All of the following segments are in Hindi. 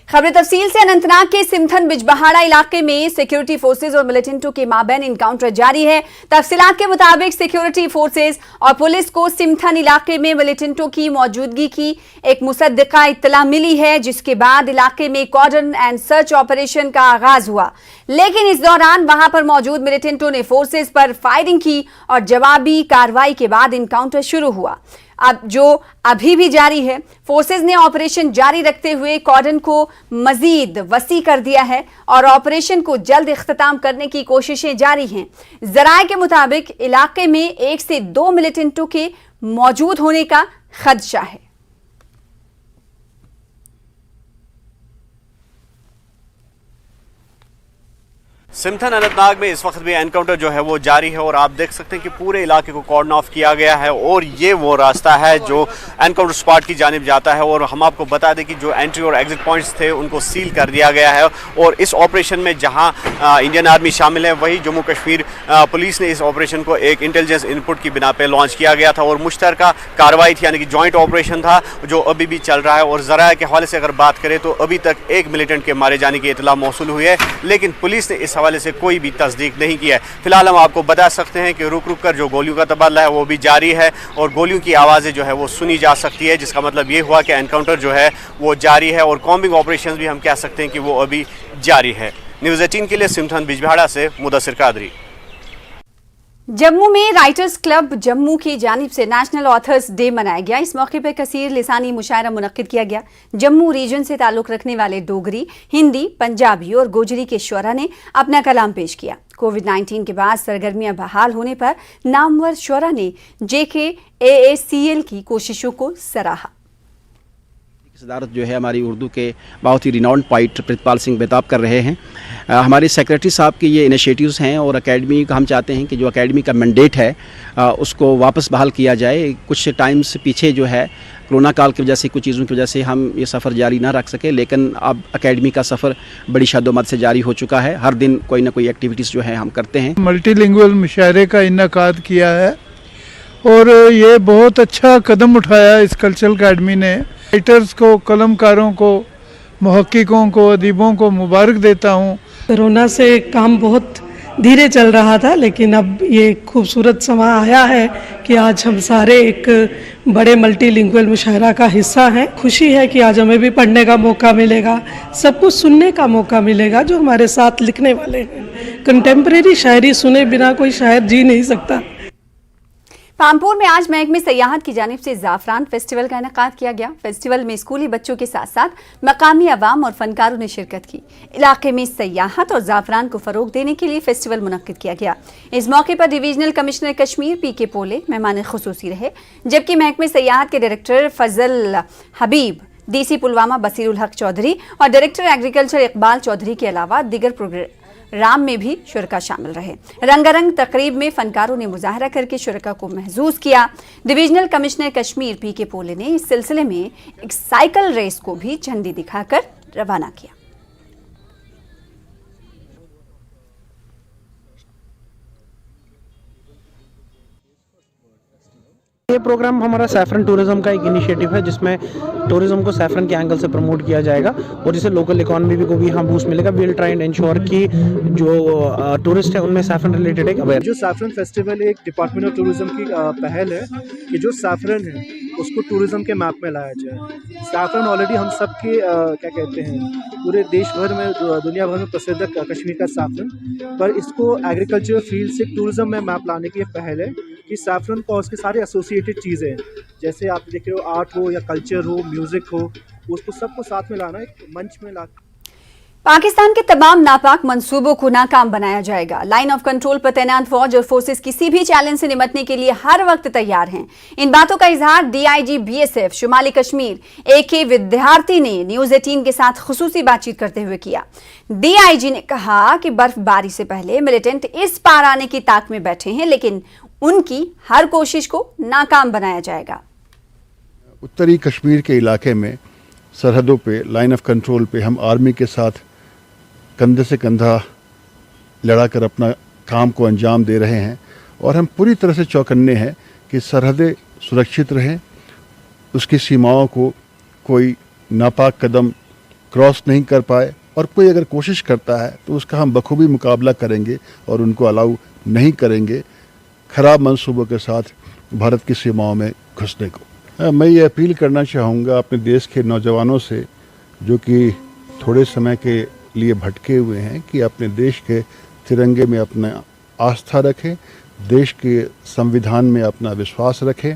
खबर तफसील से। अनंतनाग के सिमथन बिजबहाड़ा इलाके में सिक्योरिटी फोर्सेज और मिलिटेंटों के माबैन इनकाउंटर जारी है। तफसीलात के मुताबिक सिक्योरिटी फोर्सेज और पुलिस को सिमथन इलाके में मिलिटेंटों की मौजूदगी की एक मुसद्दिका इत्तला मिली है, जिसके बाद इलाके में कॉर्डन एंड सर्च ऑपरेशन का आगाज हुआ। लेकिन इस दौरान वहां पर मौजूद मिलिटेंटों ने फोर्सेज पर फायरिंग की और जवाबी कार्रवाई के बाद इनकाउंटर शुरू हुआ, अब जो अभी भी जारी है। फोर्सेज ने ऑपरेशन जारी रखते हुए कॉर्डन को मजीद वसी कर दिया है और ऑपरेशन को जल्द इख्तिताम करने की कोशिशें जारी हैं। जराये के मुताबिक इलाके में 1 से 2 मिलिटेंटों के मौजूद होने का खदशा है। सिमथन अनंतनाग में इस वक्त भी एनकाउंटर जो है वो जारी है और आप देख सकते हैं कि पूरे इलाके को कॉर्डन ऑफ किया गया है और ये वो रास्ता है जो एनकाउंटर स्पॉट की जानिब जाता है। और हम आपको बता दें कि जो एंट्री और एग्जिट पॉइंट्स थे उनको सील कर दिया गया है और इस ऑपरेशन में जहां इंडियन आर्मी शामिल है, वही जम्मू कश्मीर पुलिस ने इस ऑपरेशन को एक इंटेलिजेंस इनपुट की बिना पर लॉन्च किया गया था और मुश्तरका कार्रवाई थी, यानी कि जॉइंट ऑपरेशन था जो अभी भी चल रहा है। और ज़राए के हवाले से अगर बात करें तो अभी तक 1 मिलिटेंट के मारे जाने की इतला मौसूल हुई है, लेकिन पुलिस ने इस हवाले से कोई भी तस्दीक नहीं किया है। फिलहाल हम आपको बता सकते हैं कि रुक रुक कर जो गोलियों का तबादला है वो भी जारी है और गोलियों की आवाज़ें जो है वो सुनी जा सकती है, जिसका मतलब ये हुआ कि एनकाउंटर जो है वो जारी है और कॉम्बिंग ऑपरेशन भी हम कह सकते हैं कि वो अभी जारी है। न्यूज़ 18 के लिए सिमथन बिजबहाड़ा से मुदस्सिर कादरी। जम्मू में राइटर्स क्लब जम्मू की जानिब से नेशनल ऑथर्स डे मनाया गया। इस मौके पर कसीर लिसानी मुशायरा मुनक्किद किया गया। जम्मू रीजन से ताल्लुक रखने वाले डोगरी, हिंदी, पंजाबी और गोजरी के शुअरा ने अपना कलाम पेश किया। कोविड-19 के बाद सरगर्मियां बहाल होने पर नामवर शुअरा ने JKAACL की कोशिशों को सराहा। सदारत जो है हमारी उर्दू के बहुत ही रिनाउंड पोइट प्रितपाल सिंह बेताब कर रहे हैं। हमारे सेक्रेटरी साहब के ये इनिशिएटिव्स हैं और एकेडमी का हम चाहते हैं कि जो एकेडमी का मैंडेट है उसको वापस बहाल किया जाए। कुछ टाइम से पीछे जो है कोरोना काल की वजह से, कुछ चीज़ों की वजह से हम ये सफ़र जारी ना रख सके, लेकिन अब एकेडमी का सफ़र बड़ी शादोमद से जारी हो चुका है। हर दिन कोई ना कोई एक्टिविटीज़ जो है हम करते हैं। मल्टीलिंगुअल मुशायरे का इनेकाद किया है और ये बहुत अच्छा कदम उठाया इस कल्चरल अकेडमी ने। राइटर्स को, कलमकारों को, मुहक्किकों को, अदीबों को मुबारक देता हूँ। कोरोना से काम बहुत धीरे चल रहा था, लेकिन अब ये खूबसूरत समा आया है कि आज हम सारे एक बड़े मल्टीलिंगुअल मुशायरा का हिस्सा हैं। खुशी है कि आज हमें भी पढ़ने का मौका मिलेगा, सब कुछ सुनने का मौका मिलेगा जो हमारे साथ लिखने वाले हैं। कंटेम्प्रेरी शायरी सुने बिना कोई शायर जी नहीं सकता। पामपुर में आज महकमे सयाहत की जानिब से ज़ाफ़रान फेस्टिवल का इनेकाद किया गया। फेस्टिवल में स्कूली बच्चों के साथ साथ मकामी अवाम और फनकारों ने शिरकत की। इलाके में सयाहत और ज़ाफ़रान को फ़रोग देने के लिए फेस्टिवल मुनक्किद किया गया। इस मौके पर डिवीजनल कमिश्नर कश्मीर PK पोले मेहमान खुसूसी रहे, जबकि महकमे सयाहत के डायरेक्टर फजल हबीब, DC पुलवामा बसीरुल हक चौधरी और डायरेक्टर एग्रीकल्चर इकबाल चौधरी के अलावा दीगर प्रोग्राम में भी शुरका शामिल रहे। रंगारंग तकरीब में फनकारों ने मुजाहरा करके शुरका को महजूज किया। डिवीजनल कमिश्नर कश्मीर PK पोले ने इस सिलसिले में एक साइकिल रेस को भी झंडी दिखाकर रवाना किया। ये प्रोग्राम हमारा सैफरन टूरिज्म का एक इनिशिएटिव है, जिसमें टूरिज्म को सैफरन के एंगल से प्रमोट किया जाएगा और जिससे लोकल इकोनॉमी को भी बूस्ट मिलेगा। We will try and ensure कि जो टूरिस्ट है उनमें सैफरन रिलेटेड एक अवेयर। जो सैफरन फेस्टिवल एक डिपार्टमेंट ऑफ टूरिज्म की पहल है कि जो सैफरन है उसको टूरिज्म के मैप में लाया जाए। सैफरन ऑलरेडी हम सब के क्या कहते हैं, पूरे देश भर में, दुनिया भर में प्रसिद्ध कश्मीर का सैफरन, पर इसको एग्रीकल्चर फील्ड से टूरिज्म में मैप लाने की पहल है कि सैफरन को उसके सारे एसोसिएटेड चीज़ें, जैसे आप देख रहे हो आर्ट हो या कल्चर हो, म्यूज़िक हो, उसको सबको साथ में लाना, एक मंच में ला। पाकिस्तान के तमाम नापाक मंसूबों को नाकाम बनाया जाएगा। लाइन ऑफ कंट्रोल पर तैनात फौज और फोर्सेस किसी भी चैलेंज से निपटने के लिए हर वक्त तैयार हैं। इन बातों का इजहार DIG BSF शुमाली कश्मीर AK विद्यार्थी ने न्यूज़ 18 के साथ खुसूसी बातचीत करते हुए किया। DIG ने कहा कि बर्फबारी से पहले मिलिटेंट इस पार आने की ताक में बैठे हैं, लेकिन उनकी हर कोशिश को नाकाम बनाया जाएगा। उत्तरी कश्मीर के इलाके में सरहदों पे, लाइन ऑफ कंट्रोल पे हम आर्मी के साथ कंधे से कंधा लड़ाकर अपना काम को अंजाम दे रहे हैं और हम पूरी तरह से चौकन्ने हैं कि सरहदें सुरक्षित रहें, उसकी सीमाओं को कोई नापाक कदम क्रॉस नहीं कर पाए, और कोई अगर कोशिश करता है तो उसका हम बखूबी मुकाबला करेंगे और उनको अलाउ नहीं करेंगे खराब मंसूबों के साथ भारत की सीमाओं में घुसने को। मैं ये अपील करना चाहूँगा अपने देश के नौजवानों से जो कि थोड़े समय के लिए भटके हुए हैं कि अपने देश के तिरंगे में अपना आस्था रखें, देश के संविधान में अपना विश्वास रखें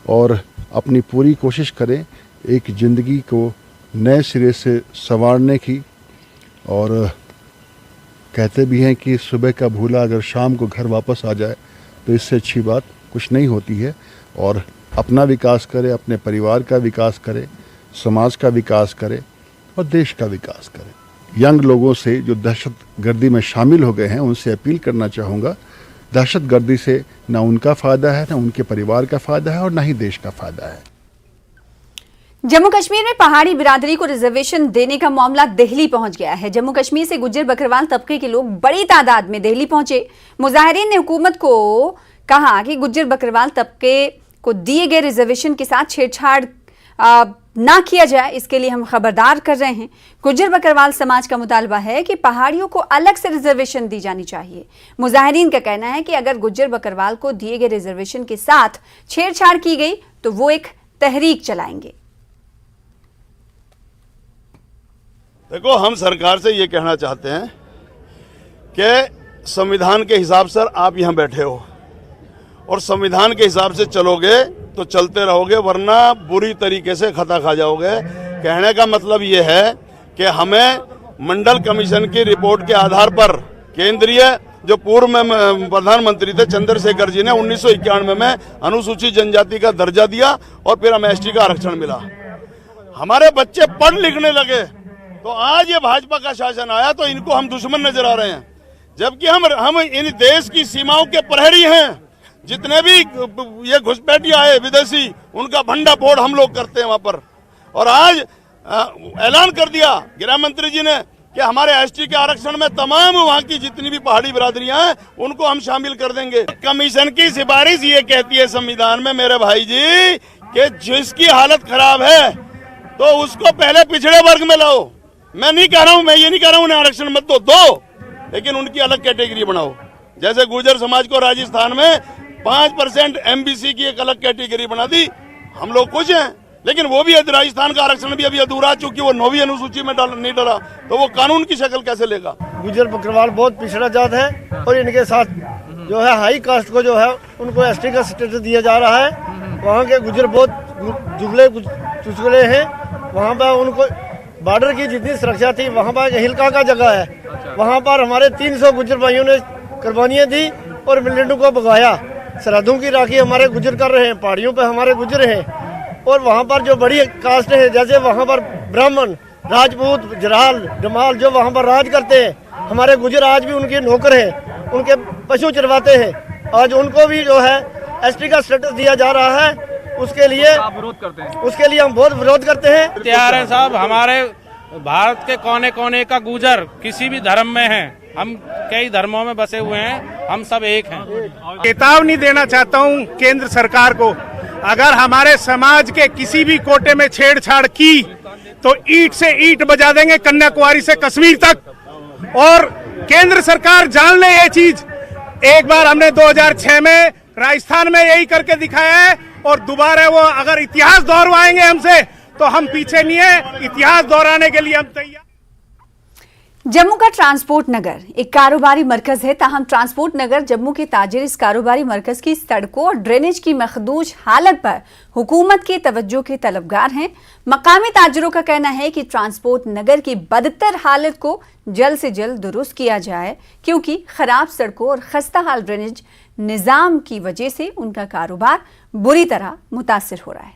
और अपनी पूरी कोशिश करें एक ज़िंदगी को नए सिरे से संवारने की। और कहते भी हैं कि सुबह का भूला अगर शाम को घर वापस आ जाए तो इससे अच्छी बात कुछ नहीं होती है। और अपना विकास करें, अपने परिवार का विकास करें, समाज का विकास करें और देश का विकास करें। यंग लोगों से जो दहशतगर्दी में शामिल हो गए हैं उनसे अपील करना चाहूँगा, दहशतगर्दी से ना उनका फ़ायदा है, ना उनके परिवार का फ़ायदा है और ना ही देश का फ़ायदा है। जम्मू कश्मीर में पहाड़ी बिरादरी को रिजर्वेशन देने का मामला दिल्ली पहुंच गया है। जम्मू कश्मीर से गुज्जर बकरवाल तबके के लोग बड़ी तादाद में दिल्ली पहुंचे। मुजाहिरीन ने हुकूमत को कहा कि गुज्जर बकरवाल तबके को दिए गए रिजर्वेशन के साथ छेड़छाड़ ना किया जाए, इसके लिए हम खबरदार कर रहे हैं। गुज्जर बकरवाल समाज का मुतालबा है कि पहाड़ियों को अलग से रिजर्वेशन दी जानी चाहिए। मुजाहिरीन का कहना है कि अगर गुज्जर बकरवाल को दिए गए रिजर्वेशन के साथ छेड़छाड़ की गई तो वो एक तहरीक चलाएंगे। देखो, हम सरकार से ये कहना चाहते हैं कि संविधान के हिसाब से आप यहाँ बैठे हो और संविधान के हिसाब से चलोगे तो चलते रहोगे, वरना बुरी तरीके से खता खा जाओगे। कहने का मतलब ये है कि हमें मंडल कमीशन की रिपोर्ट के आधार पर केंद्रीय जो पूर्व में प्रधानमंत्री थे चंद्रशेखर जी ने 1991 में अनुसूचित जनजाति का दर्जा दिया और फिर हमें एसटी का आरक्षण मिला। हमारे बच्चे पढ़ लिखने लगे तो आज ये भाजपा का शासन आया तो इनको हम दुश्मन नजर आ रहे हैं, जबकि हम इन देश की सीमाओं के प्रहरी हैं। जितने भी ये घुसपैठिया है विदेशी, उनका भंडा फोड़ हम लोग करते हैं वहां पर। और आज ऐलान कर दिया गृह मंत्री जी ने कि हमारे एसटी के आरक्षण में तमाम वहां की जितनी भी पहाड़ी बिरादरियां हैं उनको हम शामिल कर देंगे। कमीशन की सिफारिश ये कहती है संविधान में मेरे भाई जी कि जिसकी हालत खराब है तो उसको पहले पिछड़े वर्ग में लाओ। मैं नहीं कह रहा हूं, मैं ये नहीं कह रहा हूं उन्हें आरक्षण मत दो, लेकिन उनकी अलग कैटेगरी बनाओ। जैसे गुर्जर समाज को राजस्थान में 5% एमबीसी की एक अलग कैटेगरी बना दी, हम लोग कुछ हैं, लेकिन वो भी राजस्थान का आरक्षण भी अभी अधूरा, चूंकि वो 9वीं अनुसूची में नहीं डरा, तो वो कानून की शक्ल कैसे लेगा। गुज्जर बकरवाल बहुत पिछड़ा जात है और इनके साथ जो है हाई कास्ट को जो है उनको एसटी का स्टेटस दिया जा रहा है। वहाँ के गुज्जर बहुत जुगले चुचले हैं। वहाँ पर उनको बॉर्डर की जितनी सुरक्षा थी, वहाँ पर हिलका का जगह है, वहाँ पर हमारे 300 गुज्जर भाइयों ने कुर्बानियाँ दी और मिलिटेंटों को भगाया। सरहदों की राखी हमारे गुज्जर कर रहे हैं, पहाड़ियों पे हमारे गुज्जर हैं। और वहाँ पर जो बड़ी कास्ट है, जैसे वहाँ पर ब्राह्मण, राजपूत, जराल, जमाल जो वहाँ पर राज करते हैं, हमारे गुज्जर आज भी उनके नौकर हैं, उनके पशु चरवाते हैं। आज उनको भी जो है एसटी का स्टेटस दिया जा रहा है। उसके लिए आप विरोध करते हैं? उसके लिए हम बहुत विरोध करते हैं। तैयार है साहब, हमारे भारत के कोने कोने का गुजर किसी भी धर्म में है, हम कई धर्मों में बसे हुए हैं, हम सब एक हैं। चेतावनी देना चाहता हूं केंद्र सरकार को, अगर हमारे समाज के किसी भी कोटे में छेड़छाड़ की तो ईंट से ईंट बजा देंगे, कन्याकुमारी से कश्मीर तक। और केंद्र सरकार जान ले ये चीज, एक बार हमने 2006 में राजस्थान में यही करके दिखाया है और दोबारा वो अगर इतिहास दोहराएंगे हमसे तो हम पीछे नहीं है, इतिहास दोहराने के लिए हम तैयार। जम्मू का ट्रांसपोर्ट नगर एक कारोबारी मरकज है, ताहम ट्रांसपोर्ट नगर जम्मू के ताजिर इस कारोबारी मरकज की सड़कों और ड्रेनेज की मखदूज हालत पर हुकूमत के तवज्जो के तलबगार हैं। मकामी ताजिरों का कहना है कि ट्रांसपोर्ट नगर की बदतर हालत को जल्द से जल्द दुरुस्त किया जाए, क्योंकि खराब सड़कों और खस्ता हाल ड्रेनेज निज़ाम की वजह से उनका कारोबार बुरी तरह मुतासिर हो रहा है।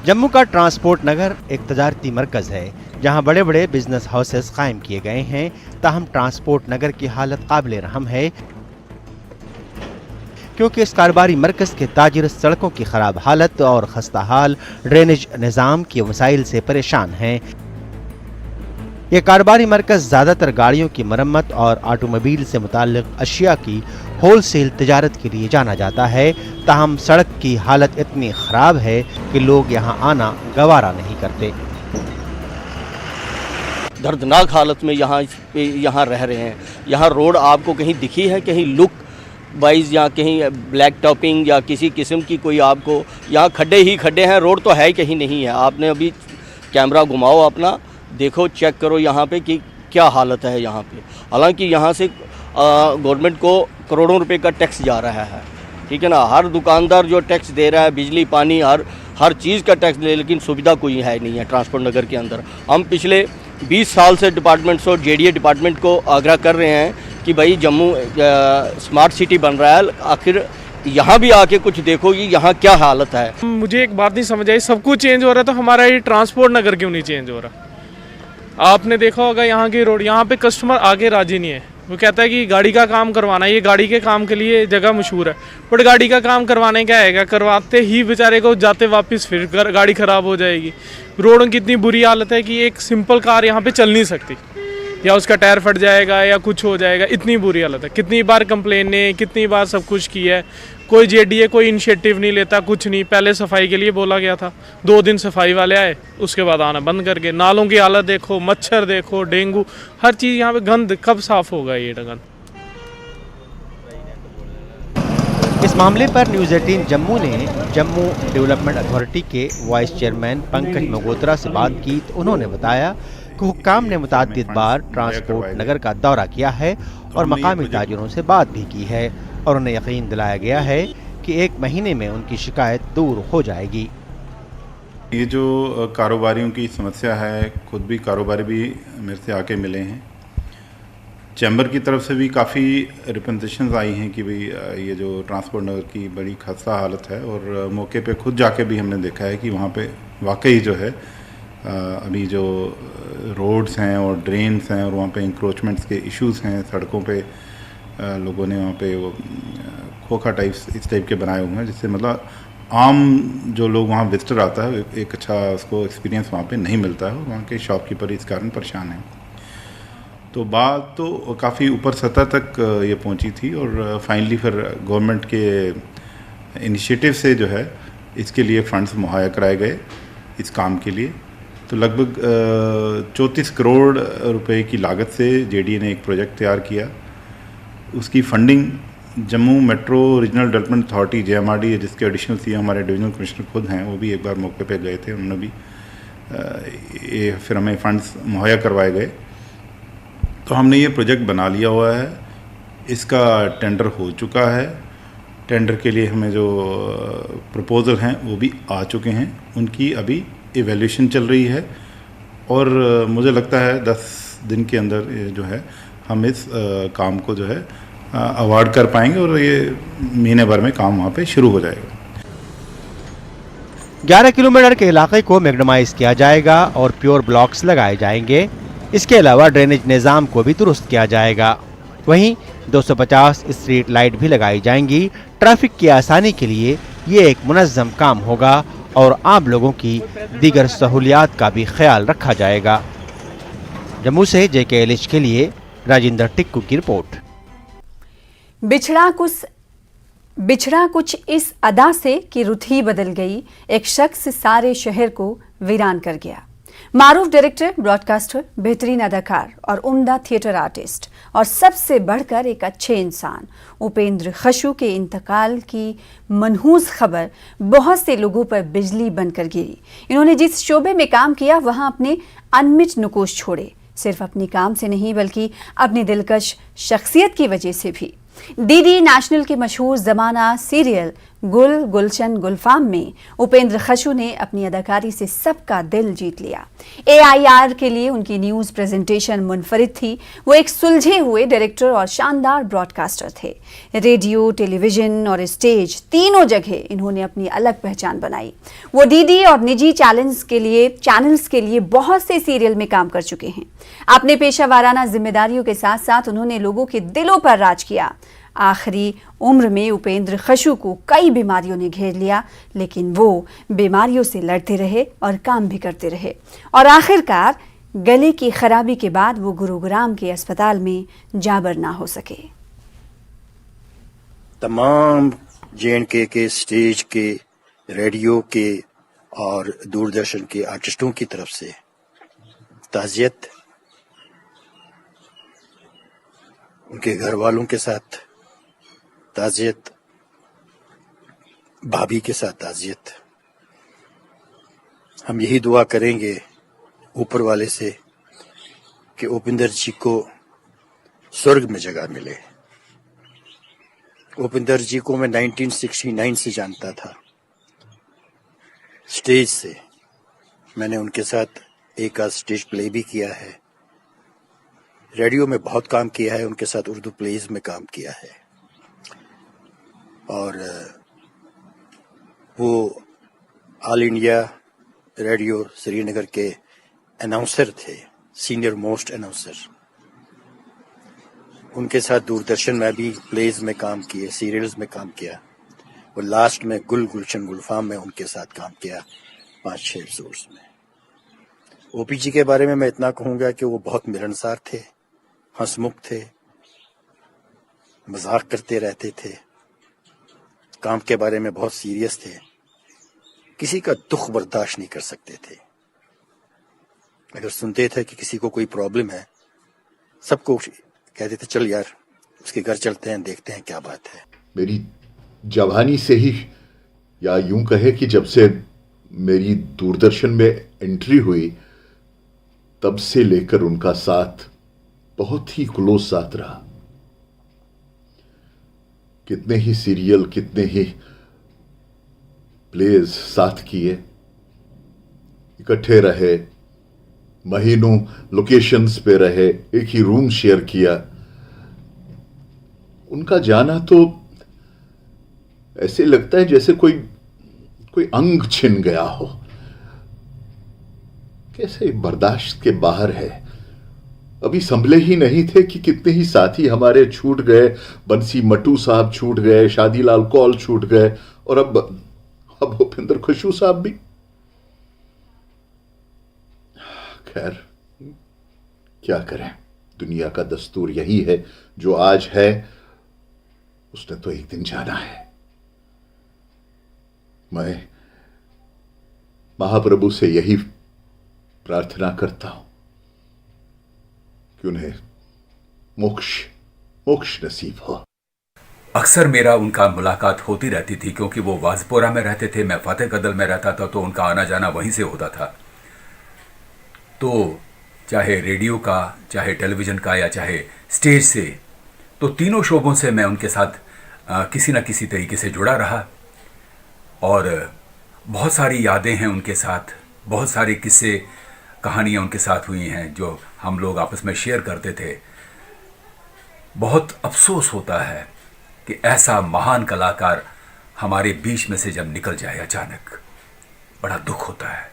जम्मू का ट्रांसपोर्ट नगर एक तजारती मरकज़ है जहां बड़े बड़े बिजनेस हाउसेस कायम किए गए हैं। ताहम ट्रांसपोर्ट नगर की हालत काबिल रहम है, क्योंकि इस कारोबारी मरकज़ के ताजिर सड़कों की खराब हालत और खस्ता हाल ड्रेनेज निज़ाम के मसाइल से परेशान हैं। ये कारोबारी मरकज ज़्यादातर गाड़ियों की मरम्मत और ऑटोमोबाइल से मुताल्लिक अशिया की होलसेल तिजारत के लिए जाना जाता है। ताहम सड़क की हालत इतनी ख़राब है कि लोग यहाँ आना गवारा नहीं करते। दर्दनाक हालत में यहाँ रह रहे हैं। यहाँ रोड आपको कहीं दिखी है, कहीं लुक वाइज या कहीं ब्लैक टॉपिंग या किसी किस्म की कोई आपको, यहाँ खड्डे ही खड्डे हैं, रोड तो है ही कहीं नहीं है। आपने अभी कैमरा घुमाओ अपना, देखो चेक करो यहाँ पे कि क्या हालत है यहाँ पे। हालांकि यहाँ से गवर्नमेंट को करोड़ों रुपए का टैक्स जा रहा है, ठीक है ना। हर दुकानदार जो टैक्स दे रहा है, बिजली पानी हर चीज़ का टैक्स दे, लेकिन सुविधा कोई है नहीं है ट्रांसपोर्ट नगर के अंदर। हम पिछले 20 साल से डिपार्टमेंट्स और JDA डिपार्टमेंट को आग्रह कर रहे हैं कि भाई जम्मू स्मार्ट सिटी बन रहा है, आखिर यहाँ भी आके कुछ देखो कि यहाँ क्या हालत है। मुझे एक बात नहीं समझ आई, सब कुछ चेंज हो रहा है तो हमारा ये ट्रांसपोर्ट नगर क्यों नहीं चेंज हो रहा? आपने देखा होगा यहाँ की रोड, यहाँ पे कस्टमर आगे राजी नहीं है। वो कहता है कि गाड़ी का काम करवाना है, ये गाड़ी के काम के लिए जगह मशहूर है, बट गाड़ी का काम करवाने क्या आएगा? करवाते ही बेचारे को जाते वापस फिर गाड़ी ख़राब हो जाएगी। रोडों की इतनी बुरी हालत है कि एक सिंपल कार यहाँ पे चल नहीं सकती, या उसका टायर फट जाएगा या कुछ हो जाएगा, इतनी बुरी हालत है। कितनी बार कंप्लेन ने, कितनी बार सब कुछ किया है, कोई JDA कोई इनिशिएटिव नहीं लेता, कुछ नहीं। पहले सफाई के लिए बोला गया था, 2 दिन सफाई वाले आए, उसके बाद आना बंद कर गए। नालों की हालत देखो, मच्छर देखो, डेंगू, हर चीज़ यहाँ पे गंद। कब साफ होगा ये गंद? इस मामले पर न्यूज़ 18 जम्मू ने जम्मू डेवलपमेंट अथॉरिटी के वाइस चेयरमैन पंकज मगोत्रा से बात की तो उन्होंने बताया कि हुक्काम ने मुताद्दिद बार ट्रांसपोर्ट नगर का दौरा किया है और मकामी ताजिरों से बात भी की है, और उन्हें यकीन दिलाया गया है कि 1 महीने में उनकी शिकायत दूर हो जाएगी। ये जो कारोबारियों की समस्या है, खुद भी कारोबारी भी मेरे से आके मिले हैं। चैम्बर की तरफ से भी काफ़ी रिप्रेजेंटेशंस आई हैं कि भाई ये जो ट्रांसपोर्ट नगर की बड़ी खस्ता हालत है, और मौके पे खुद जाके भी हमने देखा है कि वहाँ पे वाकई जो है अभी जो रोड्स हैं और ड्रेन्स हैं और वहाँ पे इंक्रोचमेंट्स के इश्यूज़ हैं, सड़कों पे लोगों ने वहाँ पे वो खोखा टाइप्स इस टाइप के बनाए हुए हैं, जिससे मतलब आम जो लोग वहाँ विजिटर आता है एक अच्छा उसको एक्सपीरियंस वहाँ पे नहीं मिलता है, और वहाँ के शॉपकीपर इस कारण परेशान हैं। तो बात तो काफ़ी ऊपर सतह तक ये पहुँची थी, और फाइनली फिर गवर्नमेंट के इनिशिएटिव से जो है इसके लिए फंड्स मुहैया कराए गए इस काम के लिए। तो लगभग 34 करोड़ रुपए की लागत से JDA ने एक प्रोजेक्ट तैयार किया। उसकी funding Jammu metro regional development authority JMRD, जिसके एडिशनल CM हमारे डिविजनल कमिश्नर खुद हैं, वो भी एक बार मौके पे गए थे, उन्होंने भी ये फिर हमें फंड्स मुहैया करवाए गए। तो हमने ये प्रोजेक्ट बना लिया हुआ है, इसका टेंडर हो चुका है। टेंडर के लिए हमें जो प्रपोजल हैं वो भी आ चुके हैं, उनकी अभी इवैल्यूएशन चल रही है, और मुझे लगता है 10 दिन के अंदर जो है हम इस काम को जो है अवार्ड कर पाएंगे, और ये महीने भर में काम वहाँ पे शुरू हो जाएगा। 11 किलोमीटर के इलाके को मैग्नेमाइज किया जाएगा और प्योर ब्लॉक्स लगाए जाएंगे। इसके अलावा ड्रेनेज निज़ाम को भी दुरुस्त किया जाएगा। वहीं 250 स्ट्रीट लाइट भी लगाई जाएंगी। ट्रैफिक की आसानी के लिए ये एक मुनज़्ज़म काम होगा और आम लोगों की दीगर सहूलियात का भी ख्याल रखा जाएगा। जम्मू से JKLH के लिए राजेंद्र टिक्कू की रिपोर्ट। बिछड़ा कुछ इस अदा से कि रुत ही बदल गई, एक शख्स सारे शहर को वीरान कर गया। मारूफ डायरेक्टर, ब्रॉडकास्टर, बेहतरीन अदाकार और उम्दा थिएटर आर्टिस्ट और सबसे बढ़कर एक अच्छे इंसान उपेंद्र खशू के इंतकाल की मनहूस खबर बहुत से लोगों पर बिजली बनकर गिरी। इन्होंने जिस शोबे में काम किया वहां अपने अनमिट नुकोश छोड़े, सिर्फ अपने काम से नहीं बल्कि अपनी दिलकश शख्सियत की वजह से भी। DD नेशनल के मशहूर ज़माना सीरियल गुल गुलशन गुलफाम में उपेंद्र खशू ने अपनी अदाकारी से सबका दिल जीत लिया। AIR के लिए उनकी न्यूज़ प्रेजेंटेशन मुनफरिद थी। वो एक सुलझे हुए डायरेक्टर और शानदार ब्रॉडकास्टर थे। रेडियो, टेलीविज़न और स्टेज तीनों जगह इन्होंने अपनी अलग पहचान बनाई। वो DD और निजी चैनल्स के लिए बहुत से सीरियल में काम कर चुके हैं। अपने पेशा वाराना जिम्मेदारियों के साथ साथ उन्होंने लोगों के दिलों पर राज किया। आखिरी उम्र में उपेंद्र खशू को कई बीमारियों ने घेर लिया, लेकिन वो बीमारियों से लड़ते रहे और काम भी करते रहे और आखिरकार गले की खराबी के बाद वो गुरुग्राम के अस्पताल में जाबर ना हो सके। तमाम JNK के स्टेज के, रेडियो के और दूरदर्शन के आर्टिस्टों की तरफ से ताज़ियत, उनके घर वालों के साथ ताज़ियत, भाभी के साथ ताज़ियत। हम यही दुआ करेंगे ऊपर वाले से कि उपिंदर जी को स्वर्ग में जगह मिले। उपिंदर जी को मैं 1969 से जानता था, स्टेज से। मैंने उनके साथ एक आध स्टेज प्ले भी किया है, रेडियो में बहुत काम किया है, उनके साथ उर्दू प्लेज में काम किया है। और वो ऑल इंडिया रेडियो श्रीनगर के अनाउंसर थे, सीनियर मोस्ट अनाउंसर। उनके साथ दूरदर्शन में भी प्लेज में काम किए, सीरियल्स में काम किया। और लास्ट में गुलशन गुलफाम में उनके साथ काम किया 5-6 एपिसोड्स में। ओपी जी के बारे में मैं इतना कहूँगा कि वो बहुत मिलनसार थे, हंसमुख थे, मजाक करते रहते थे, काम के बारे में बहुत सीरियस थे, किसी का दुख बर्दाश्त नहीं कर सकते थे। अगर सुनते थे कि किसी को कोई प्रॉब्लम है, सबको कहते थे चल यार उसके घर चलते हैं, देखते हैं क्या बात है। मेरी जवानी से ही, या यूं कहे कि जब से मेरी दूरदर्शन में एंट्री हुई, तब से लेकर उनका साथ बहुत ही क्लोज साथ रहा। कितने ही सीरियल, कितने ही प्लेज साथ किए, इकट्ठे रहे, महीनों लोकेशंस पे रहे, एक ही रूम शेयर किया। उनका जाना तो ऐसे लगता है जैसे कोई अंग छिन गया हो, कैसे बर्दाश्त के बाहर है। अभी संभले ही नहीं थे कि कितने ही साथी हमारे छूट गए। बंसी मटू साहब छूट गए, शादीलाल कौल छूट गए, और अब भूपेंद्र खुशबू साहब भी। खैर क्या करें, दुनिया का दस्तूर यही है, जो आज है उसने तो एक दिन जाना है। मैं महाप्रभु से यही प्रार्थना करता हूं कि उन्हें मोक्ष नसीब हो। अक्सर मेरा उनका मुलाकात होती रहती थी, क्योंकि वो वाजपोरा में रहते थे, मैं फतेह कदल में रहता था, तो उनका आना जाना वहीं से होता था। तो चाहे रेडियो का, चाहे टेलीविज़न का, या चाहे स्टेज से, तो तीनों शोबों से मैं उनके साथ किसी न किसी तरीके से जुड़ा रहा। और बहुत सारी यादें हैं उनके साथ, बहुत सारे किस्से कहानियाँ उनके साथ हुई हैं जो हम लोग आपस में शेयर करते थे। बहुत अफसोस होता है कि ऐसा महान कलाकार हमारे बीच में से जब निकल जाए अचानक, बड़ा दुख होता है,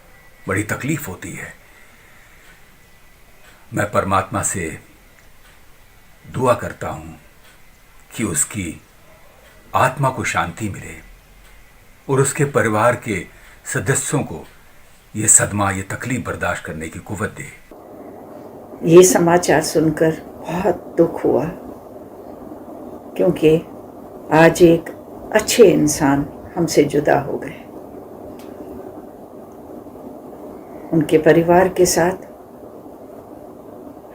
बड़ी तकलीफ होती है। मैं परमात्मा से दुआ करता हूँ कि उसकी आत्मा को शांति मिले और उसके परिवार के सदस्यों को ये सदमा, ये तकलीफ बर्दाश्त करने की कुव्वत दे। ये समाचार सुनकर बहुत दुख हुआ, क्योंकि आज एक अच्छे इंसान हमसे जुदा हो गए। उनके परिवार के साथ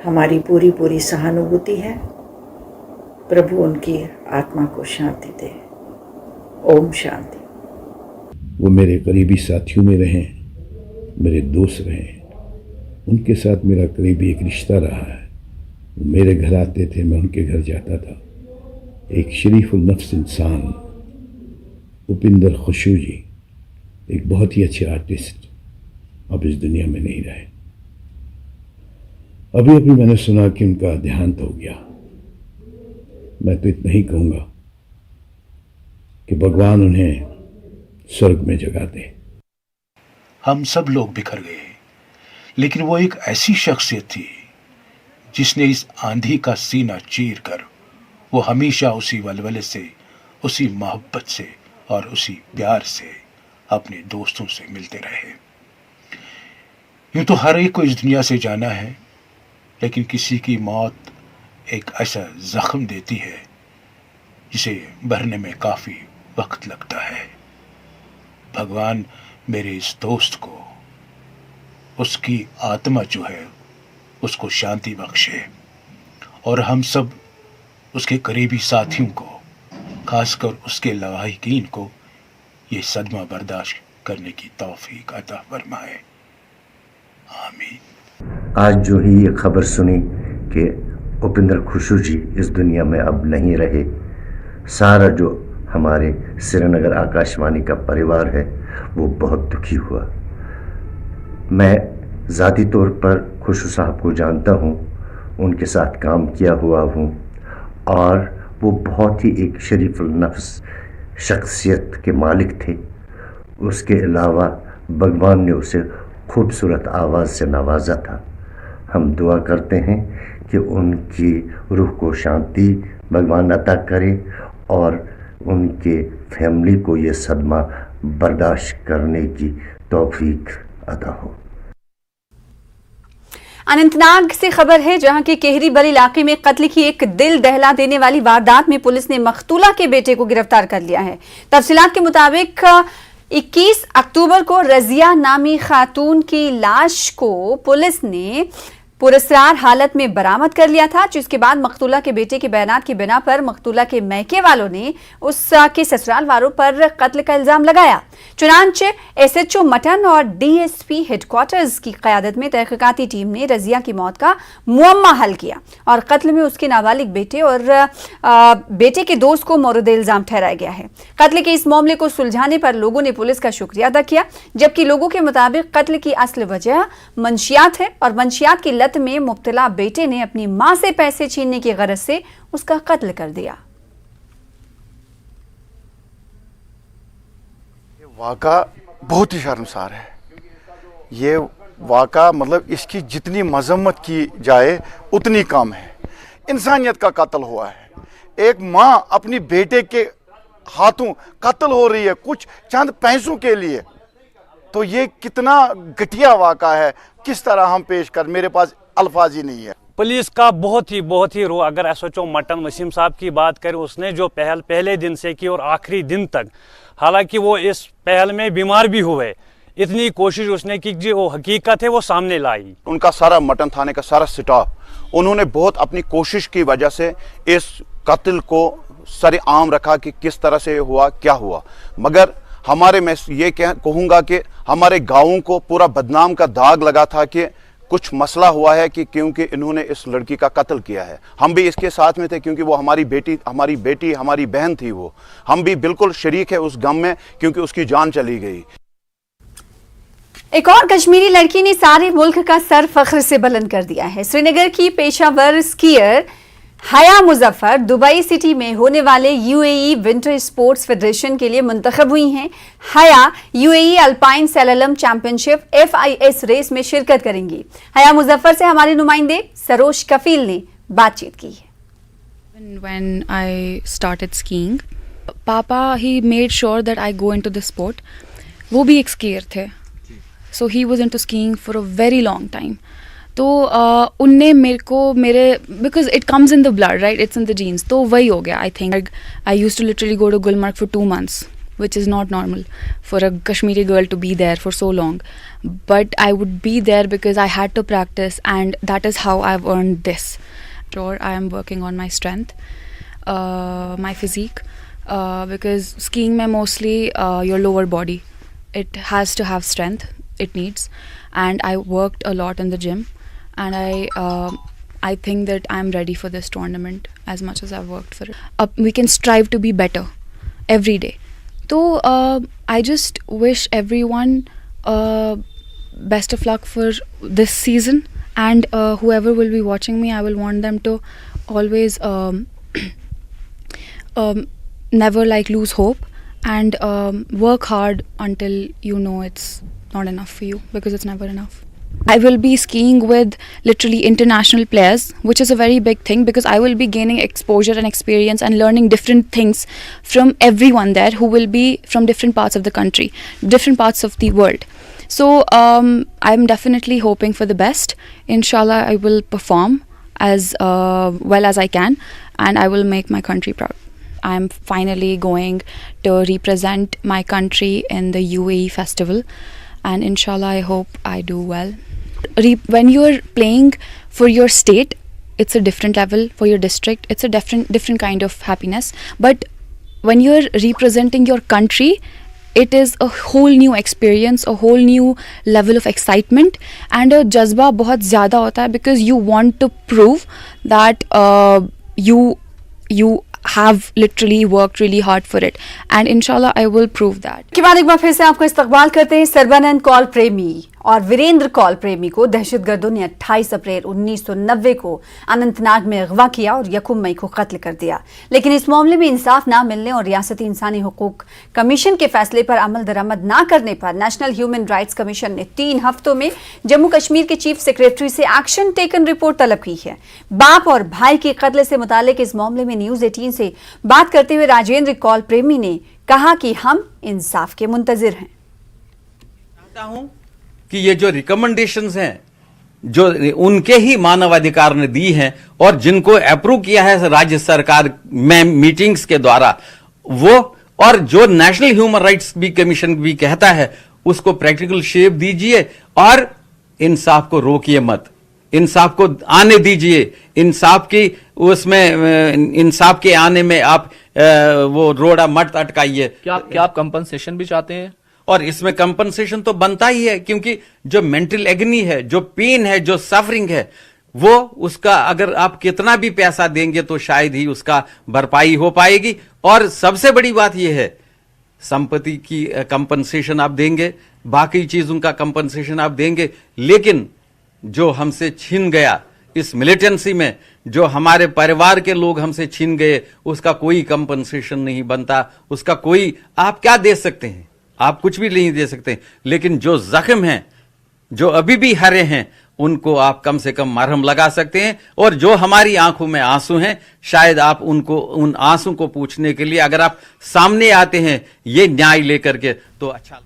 हमारी पूरी सहानुभूति है। प्रभु उनकी आत्मा को शांति दे। ओम शांति। वो मेरे करीबी साथियों में रहे, मेरे दोस्त रहे, उनके साथ मेरा करीबी एक रिश्ता रहा है। वो मेरे घर आते थे, मैं उनके घर जाता था। एक शरीफुल नफ्स इंसान उपिंदर खुशबू जी, एक बहुत ही अच्छे आर्टिस्ट, अब इस दुनिया में नहीं रहे। अभी मैंने सुना कि उनका देहांत हो गया। मैं तो इतना ही कहूँगा कि भगवान उन्हें स्वर्ग में जगह दे। हम सब लोग बिखर गए, लेकिन वो एक ऐसी शख्सियत थी जिसने इस आंधी का सीना चीर कर वो हमेशा उसी वलवले से, उसी मोहब्बत से और उसी प्यार से अपने दोस्तों से मिलते रहे। यूं तो हर एक को इस दुनिया से जाना है, लेकिन किसी की मौत एक ऐसा जख्म देती है जिसे भरने में काफी वक्त लगता है। भगवान मेरे इस दोस्त को, उसकी आत्मा जो है उसको शांति बख्शे, और हम सब उसके करीबी साथियों को, खासकर उसके लवाहिकीन को ये सदमा बर्दाश्त करने की तौफीक अता फरमाए। आमीन। आज जो ही ये खबर सुनी कि उपिंदर खुशू जी इस दुनिया में अब नहीं रहे, सारा जो हमारे श्रीनगर आकाशवाणी का परिवार है वो बहुत दुखी हुआ। मैं ज़ाती तौर पर खुशू साहब को जानता हूँ, उनके साथ काम किया हुआ हूँ, और वो बहुत ही एक शरीफ नफ्स शख्सियत के मालिक थे। उसके अलावा भगवान ने उसे खूबसूरत आवाज़ से नवाजा था। हम दुआ करते हैं कि उनकी रूह को शांति भगवान अता करे और उनके फैमिली को ये सदमा बर्दाश्त करने की तौफीक अता हो। अनंतनाग से खबर है, जहां के केहरीबल इलाके में कत्ल की एक दिल दहला देने वाली वारदात में पुलिस ने मख्तूला के बेटे को गिरफ्तार कर लिया है। तफसीलात के मुताबिक 21 अक्टूबर को रजिया नामी खातून की लाश को पुलिस ने पुरस्कार हालत में बरामद कर लिया था, जिसके बाद मख्तूला के बेटे के बयानात की बिना पर मख्तूला के मैके वालों ने उसके ससुराल वालों पर कत्ल का इल्जाम लगाया। चुनांचे एसएचओ मटन और डीएसपी हेडक्वार्टर्स की क़यादत में तहकीकाती टीम ने रजिया की मौत का मुअम्मा हल किया और कत्ल में उसके नाबालिग बेटे और बेटे के दोस्त को मोरद इल्जाम ठहराया गया है। कत्ल के इस मामले को सुलझाने पर लोगों ने पुलिस का शुक्रिया अदा किया, जबकि लोगों के मुताबिक कत्ल की असल वजह मंशियात है और मंशियात की लत में मुब्तला बेटे ने अपनी मां से पैसे छीनने की गरज से उसका कत्ल कर दिया। वाक़ा बहुत ही शर्मसार है। ये वाक़ा मतलब इसकी जितनी मजम्मत की जाए उतनी कम है। इंसानियत का कत्ल हुआ है। एक माँ अपनी बेटे के हाथों कत्ल हो रही है कुछ चंद पैसों के लिए, तो ये कितना घटिया वाक़ा है। किस तरह हम पेश कर, मेरे पास अल्फाज ही नहीं है। पुलिस का बहुत ही रो, अगर एसएचओ मटन वसीम साहब की बात करें, उसने जो पहल पहले दिन से की और आखिरी दिन तक, हालांकि वो इस पहल में बीमार भी हुए, इतनी कोशिश उसने की जो वो हकीकत है वो सामने लाई। उनका सारा मटन थाने का सारा स्टाफ, उन्होंने बहुत अपनी कोशिश की वजह से इस कत्ल को सरेआम रखा कि किस तरह से हुआ, क्या हुआ। मगर हमारे, मैं ये कहूँगा कि हमारे गाँवों को पूरा बदनाम का दाग लगा था कि कुछ मसला हुआ है कि क्योंकि इन्होंने इस लड़की का कत्ल किया है। हम भी इसके साथ में थे क्योंकि वो हमारी बेटी हमारी बहन थी। वो हम भी बिल्कुल शरीक है उस गम में क्योंकि उसकी जान चली गई। एक और कश्मीरी लड़की ने सारे मुल्क का सर फख्र से बुलंद कर दिया है। श्रीनगर की पेशावर स्कीयर हया मुजफ्फर दुबई सिटी में होने वाले यूएई विंटर स्पोर्ट्स फेडरेशन के लिए मुंतखब हुई हैं। Haya UAE alpine slalom championship FIS race में शिरकत करेंगी। हया मुजफ्फर से हमारे नुमाइंदे सरोश कफील ने बातचीत की है। When I started skiing, Papa he made sure that I go into the sport. वो भी एक स्कीयर थे, so he was into skiing for a very long time. तो उनने मेरे because it comes in the blood right, it's in the genes, तो वही हो गया। I think I use to literally go to Gulmarg for 2 months, which is not normal for a Kashmiri girl to be there for so long. But I would be there because I had to practice, and that is how I've earned this. Sure, I am working on my strength, my physique, because skiing mein mostly your lower body, it has to have strength, it needs, and I worked a lot in the gym. And I think that I'm ready for this tournament as much as I've worked for it. We can strive to be better every day. So I just wish everyone best of luck for this season, and whoever will be watching me, I will want them to always never lose hope, and work hard until you know it's not enough for you, because it's never enough. I will be skiing with literally international players, which is a very big thing, because I will be gaining exposure and experience and learning different things from everyone there who will be from different parts of the country, different parts of the world. So I'm definitely hoping for the best. Inshallah, I will perform as well as I can, and I will make my country proud. I'm finally going to represent my country in the UAE festival, and inshallah I hope I do well. When you're playing for your state, it's a different level. For your district, it's a different kind of happiness. But when you're representing your country, it is a whole new experience, a whole new level of excitement, and a jazba बहुत ज़्यादा होता है, because you want to prove that you have literally worked really hard for it, and inshallah I will prove that. के बाद एक बार फिर से आपको इस्तकबाल करते हैं। सर्बानंद कौल प्रेमी और वीरेंद्र कौल प्रेमी को दहशतगर्दों ने 28 अप्रैल 1990 को अनंतनाग में अगवा किया और 1 मई को कत्ल कर दिया। लेकिन इस मामले में इंसाफ ना मिलने और रियासती इंसानी हुकूक कमीशन के फैसले पर अमल दरामद ना करने पर नेशनल ह्यूमन राइट्स कमीशन ने 3 हफ्तों में जम्मू कश्मीर के चीफ सेक्रेटरी से एक्शन टेकन रिपोर्ट तलब की है। बाप और भाई के कत्ल से मुतालिक इस मामले में न्यूज 18 से बात करते हुए राजेंद्र कौल प्रेमी ने कहा कि हम इंसाफ के मुंतजिर हैं। चाहता हूं कि ये जो रिकमेंडेशंस हैं, जो उनके ही मानवाधिकार ने दी हैं और जिनको अप्रूव किया है राज्य सरकार में मीटिंग्स के द्वारा, वो और जो नेशनल ह्यूमन राइट्स भी कमीशन भी कहता है, उसको प्रैक्टिकल शेप दीजिए और इंसाफ को रोकिए मत, इंसाफ को आने दीजिए। इंसाफ की उसमें इंसाफ के आने में आप वो रोड़ा मत अटकाइए। क्या आप कंपनसेशन भी चाहते हैं? और इसमें कंपनसेशन तो बनता ही है, क्योंकि जो मेंटल एग्नी है, जो पेन है, जो सफरिंग है, वो उसका अगर आप कितना भी पैसा देंगे तो शायद ही उसका भरपाई हो पाएगी। और सबसे बड़ी बात यह है, संपत्ति की कंपनसेशन आप देंगे, बाकी चीजों का कंपनसेशन आप देंगे, लेकिन जो हमसे छीन गया इस मिलिटेंसी में, जो हमारे परिवार के लोग हमसे छीन गए, उसका कोई कंपनसेशन नहीं बनता। उसका कोई आप क्या दे सकते हैं? आप कुछ भी नहीं दे सकते। लेकिन जो जख्म हैं, जो अभी भी हरे हैं, उनको आप कम से कम मरहम लगा सकते हैं। और जो हमारी आंखों में आंसू हैं, शायद आप उनको उन आंसू को पूछने के लिए अगर आप सामने आते हैं ये न्याय लेकर के, तो अच्छा।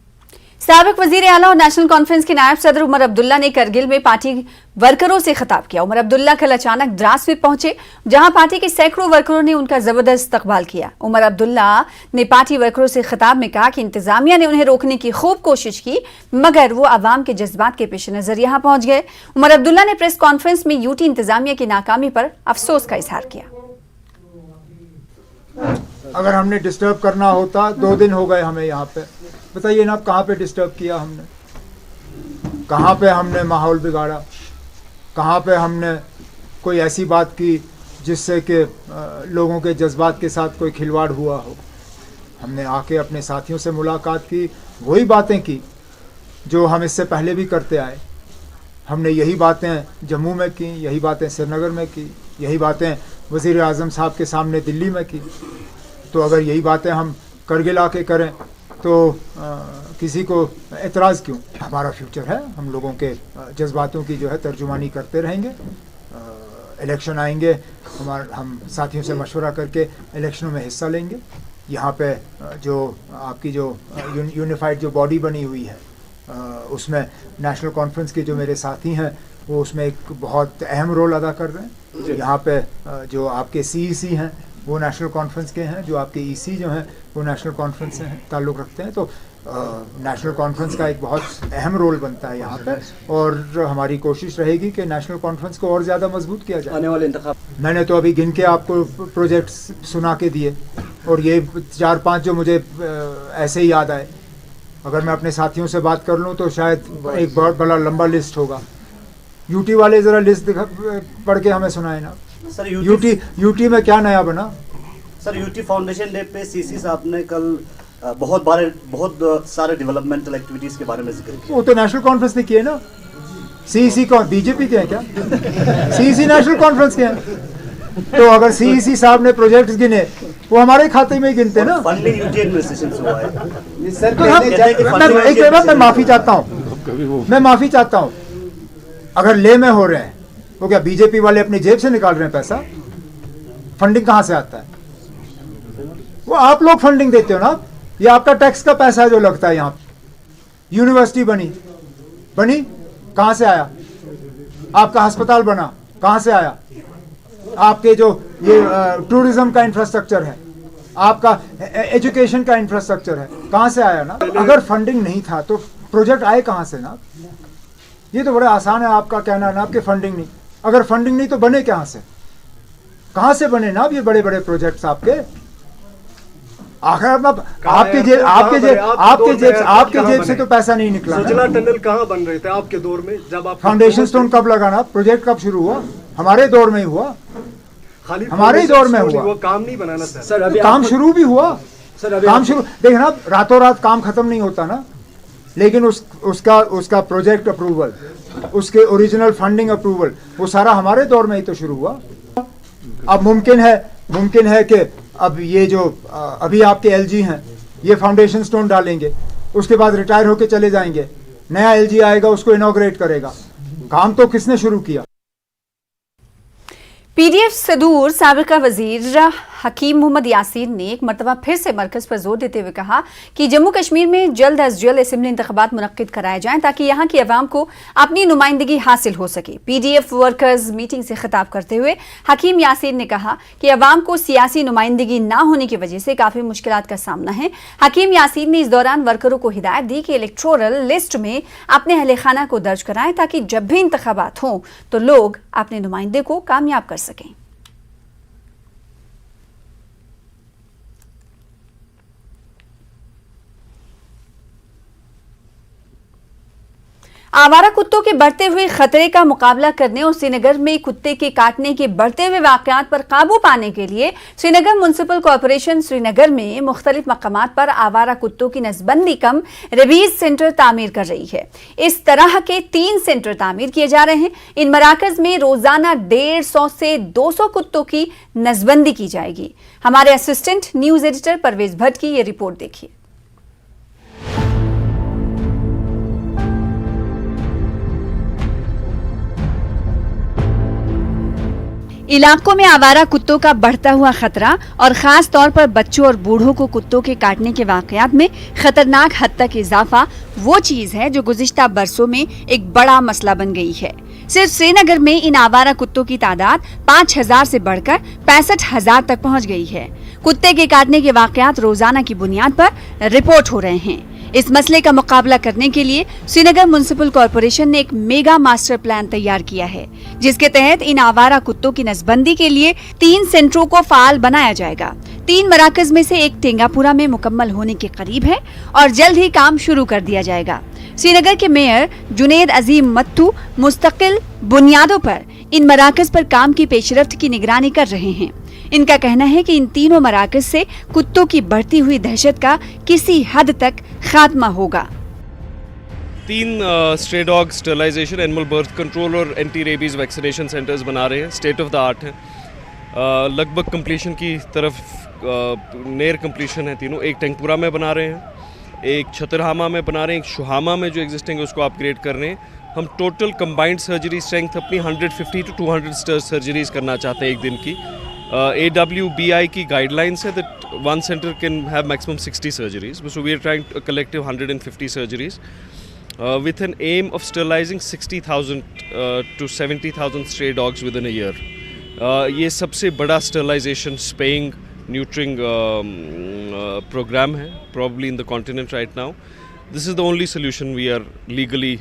साबिक वजीर आला और नेशनल कॉन्फ्रेंस के नायब सदर उमर अब्दुल्ला ने करगिल में पार्टी वर्करों से खिताब किया। उमर अब्दुल्ला कल अचानक द्रास में पहुंचे, जहां पार्टी के सैकड़ों वर्करों ने उनका जबरदस्त इस्तकबाल किया। उमर अब्दुल्ला ने पार्टी वर्करों से खिताब में कहा कि इंतजामिया ने उन्हें रोकने की खूब कोशिश की, मगर वो अवाम के जज्बात के पेश नजर यहां पहुंच गए। उमर अब्दुल्ला ने प्रेस कॉन्फ्रेंस में यूटी इंतजामिया की नाकामी पर अफसोस का इजहार किया। अगर हमने डिस्टर्ब करना होता, 2 दिन हो गए हमें यहाँ पे, बताइए ना कहाँ पे डिस्टर्ब किया हमने, कहाँ पे हमने माहौल बिगाड़ा, कहाँ पे हमने कोई ऐसी बात की जिससे कि लोगों के जज्बात के साथ कोई खिलवाड़ हुआ हो। हमने आके अपने साथियों से मुलाकात की, वही बातें की जो हम इससे पहले भी करते आए। हमने यही बातें जम्मू में की, यही बातें श्रीनगर में की, यही बातें वज़ीर आज़म साहब के सामने दिल्ली में की। तो अगर यही बातें हम करगिल आके करें तो किसी को एतराज़ क्यों? हमारा फ्यूचर है, हम लोगों के जज्बातों की जो है तर्जुमानी करते रहेंगे। इलेक्शन आएंगे, हम साथियों से मशवरा करके इलेक्शनों में हिस्सा लेंगे। यहाँ पे जो आपकी जो यूनिफाइड जो बॉडी बनी हुई है, उसमें नेशनल कॉन्फ्रेंस के जो मेरे साथी हैं वो उसमें एक बहुत अहम रोल अदा कर रहे हैं। यहाँ पे जो आपके CEC हैं वो नेशनल कॉन्फ्रेंस के हैं, जो आपके EC जो हैं वो नेशनल कॉन्फ्रेंस से ताल्लुक़ रखते हैं। तो नेशनल कॉन्फ्रेंस का एक बहुत अहम रोल बनता है यहाँ पे, और हमारी कोशिश रहेगी कि नेशनल कॉन्फ्रेंस को और ज़्यादा मजबूत किया जाए। आने वाले इंतखाब मैंने तो अभी गिन के आपको प्रोजेक्ट्स सुना के दिए, और ये 4-5 जो मुझे ऐसे ही याद आए, अगर मैं अपने साथियों से बात कर लूँ तो शायद एक बहुत बड़ा लंबा लिस्ट होगा। यूटी वाले ज़रा लिस्ट पढ़ के हमें सुनाए ना। सर यूटी में क्या नया बना? सर यूटी फाउंडेशन डे पे CC साहब ने कल बहुत सारे डेवलपमेंटल एक्टिविटीज़ के बारे में जिक्र किया। वो तो नेशनल कॉन्फ्रेंस ने किए ना। CEC कौन, बीजेपी के हैं क्या? CEC नेशनल कॉन्फ्रेंस के हैं। तो अगर CEC साहब ने प्रोजेक्ट्स गिने, वो हमारे खाते में ही गिनते ना। फंडिंग यूटी एडमिनिस्ट्रेशन से हुआ है। मैं माफ़ी चाहता हूँ, मैं माफ़ी चाहता हूँ। अगर ले में हो रहे हैं, वो क्या बीजेपी वाले अपनी जेब से निकाल रहे हैं पैसा? फंडिंग कहाँ से आता है? वो आप लोग फंडिंग देते हो ना, ये आपका टैक्स का पैसा है जो लगता है यहाँ। यूनिवर्सिटी बनी, बनी? कहाँ से आया? आपका अस्पताल बना, कहाँ से आया? आपके जो ये टूरिज्म का इंफ्रास्ट्रक्चर है, आपका एजुकेशन का इंफ्रास्ट्रक्चर है, कहाँ से आया ना? अगर फंडिंग नहीं था तो प्रोजेक्ट आए कहाँ से ना? ये तो बड़ा आसान है आपका कहना ना कि फंडिंग नहीं। अगर फंडिंग नहीं तो बने कहाँ से? कहाँ से बने ना ये बड़े बड़े प्रोजेक्ट्स आपके? आखिर आपके जेब से तो पैसा नहीं निकला। सुजला टनल कहाँ बन रहे थे आपके दौर में? जब आप फाउंडेशन स्टोन कब लगा ना? प्रोजेक्ट कब शुरू हुआ? हमारे दौर में ही हुआ, खाली हमारे ही दौर में हुआ। काम नहीं बनाना सर, काम शुरू भी हुआ। काम शुरू देखना, रातों रात काम खत्म नहीं होता ना, लेकिन उसका प्रोजेक्ट अप्रूवल, उसके ओरिजिनल फंडिंग अप्रूवल, वो सारा हमारे दौर में ही तो शुरू हुआ। अब मुमकिन है कि अब ये जो अभी आपके एलजी हैं, ये फाउंडेशन स्टोन डालेंगे, उसके बाद रिटायर होके चले जाएंगे, नया एलजी आएगा, उसको इनॉग्रेट करेगा। काम तो किसने शुरू किया? पीडीएफ से दूर साबिका वजीर हकीम मोहम्मद यासीन ने एक मरतबा फिर से मरकज पर जोर देते हुए कहा कि जम्मू कश्मीर में जल्द अज जल्द असेंबली इंतखाबात मुनक्किद कराए जाएं ताकि यहाँ की अवाम को अपनी नुमाइंदगी हासिल हो सके। पीडीएफ वर्कर्स मीटिंग से खिताब करते हुए हकीम यासीन ने कहा कि अवाम को सियासी नुमाइंदगी ना होने की वजह से काफी मुश्किलात का सामना है। हकीम यासीन ने इस दौरान वर्करों को हिदायत दी कि इलेक्टोरल लिस्ट में अपने अहले खाना को दर्ज कराएं ताकि जब भी इंतखाबात हों तो लोग अपने नुमाइंदे को कामयाब कर सकें। आवारा कुत्तों के बढ़ते हुए खतरे का मुकाबला करने और श्रीनगर में कुत्ते के काटने के बढ़ते हुए वाकयात पर काबू पाने के लिए श्रीनगर म्युनिसिपल कॉरपोरेशन श्रीनगर में मुख्तलिफ मकामात पर आवारा कुत्तों की नसबंदी कम रिवीज सेंटर तामीर कर रही है। इस तरह के 3 सेंटर तामीर किए जा रहे हैं। इन मराकज में रोजाना 150 से 200 कुत्तों की नसबंदी की जाएगी। हमारे assistant news editor Parvez Bhatt की ये रिपोर्ट देखिए। इलाकों में आवारा कुत्तों का बढ़ता हुआ खतरा और खास तौर पर बच्चों और बूढ़ों को कुत्तों के काटने के वाकयात में खतरनाक हद तक इजाफा वो चीज है जो गुज़िश्ता बरसों में एक बड़ा मसला बन गई है। सिर्फ श्रीनगर में इन आवारा कुत्तों की तादाद 5000 से बढ़कर 65,000 तक पहुंच गई है। कुत्ते के काटने के वाकयात रोजाना की बुनियाद पर रिपोर्ट हो रहे हैं। इस मसले का मुकाबला करने के लिए श्रीनगर म्युनिसिपल कॉरपोरेशन ने एक मेगा मास्टर प्लान तैयार किया है, जिसके तहत इन आवारा कुत्तों की नसबंदी के लिए 3 सेंटरों को फाल बनाया जाएगा। 3 मराकज में से एक टेंगापुरा में मुकम्मल होने के करीब है और जल्द ही काम शुरू कर दिया जाएगा। श्रीनगर के मेयर जुनेद अजीम मत्तू मुस्तकिल बुनियादों पर इन मराकज पर काम की पेशरफ्त की निगरानी कर रहे हैं। इनका कहना है कि इन तीनों मराकज से कुत्तों की बढ़ती हुई दहशत का किसी हद तक खात्मा होगा। 3 stray dog sterilisation, animal birth control और एंटी रेबीज वैक्सीनेशन सेंटर्स बना रहे हैं। स्टेट ऑफ द आर्ट है, लगभग कंप्लीशन की तरफ नेर कंप्लीशन है तीनों। एक टेंगपुरा में बना रहे हैं, एक छतरहामा में बना रहे हैं, एक शुहामा में जो एग्जिस्टिंग है उसको अपग्रेड कर रहे हैं। हम टोटल कंबाइंड सर्जरी स्ट्रेंथ अपनी 150 to 200 सर्जरीज करना चाहते हैं एक दिन की। AWBI की गाइडलाइंस है that one center can have maximum 60 surgeries, so we are trying a collective 150 surgeries with an aim of sterilizing 60,000 to 70,000 stray dogs within a year. ये सबसे बड़ा sterilization, spaying, neutering program है probably in the continent right now. This is the only solution we are legally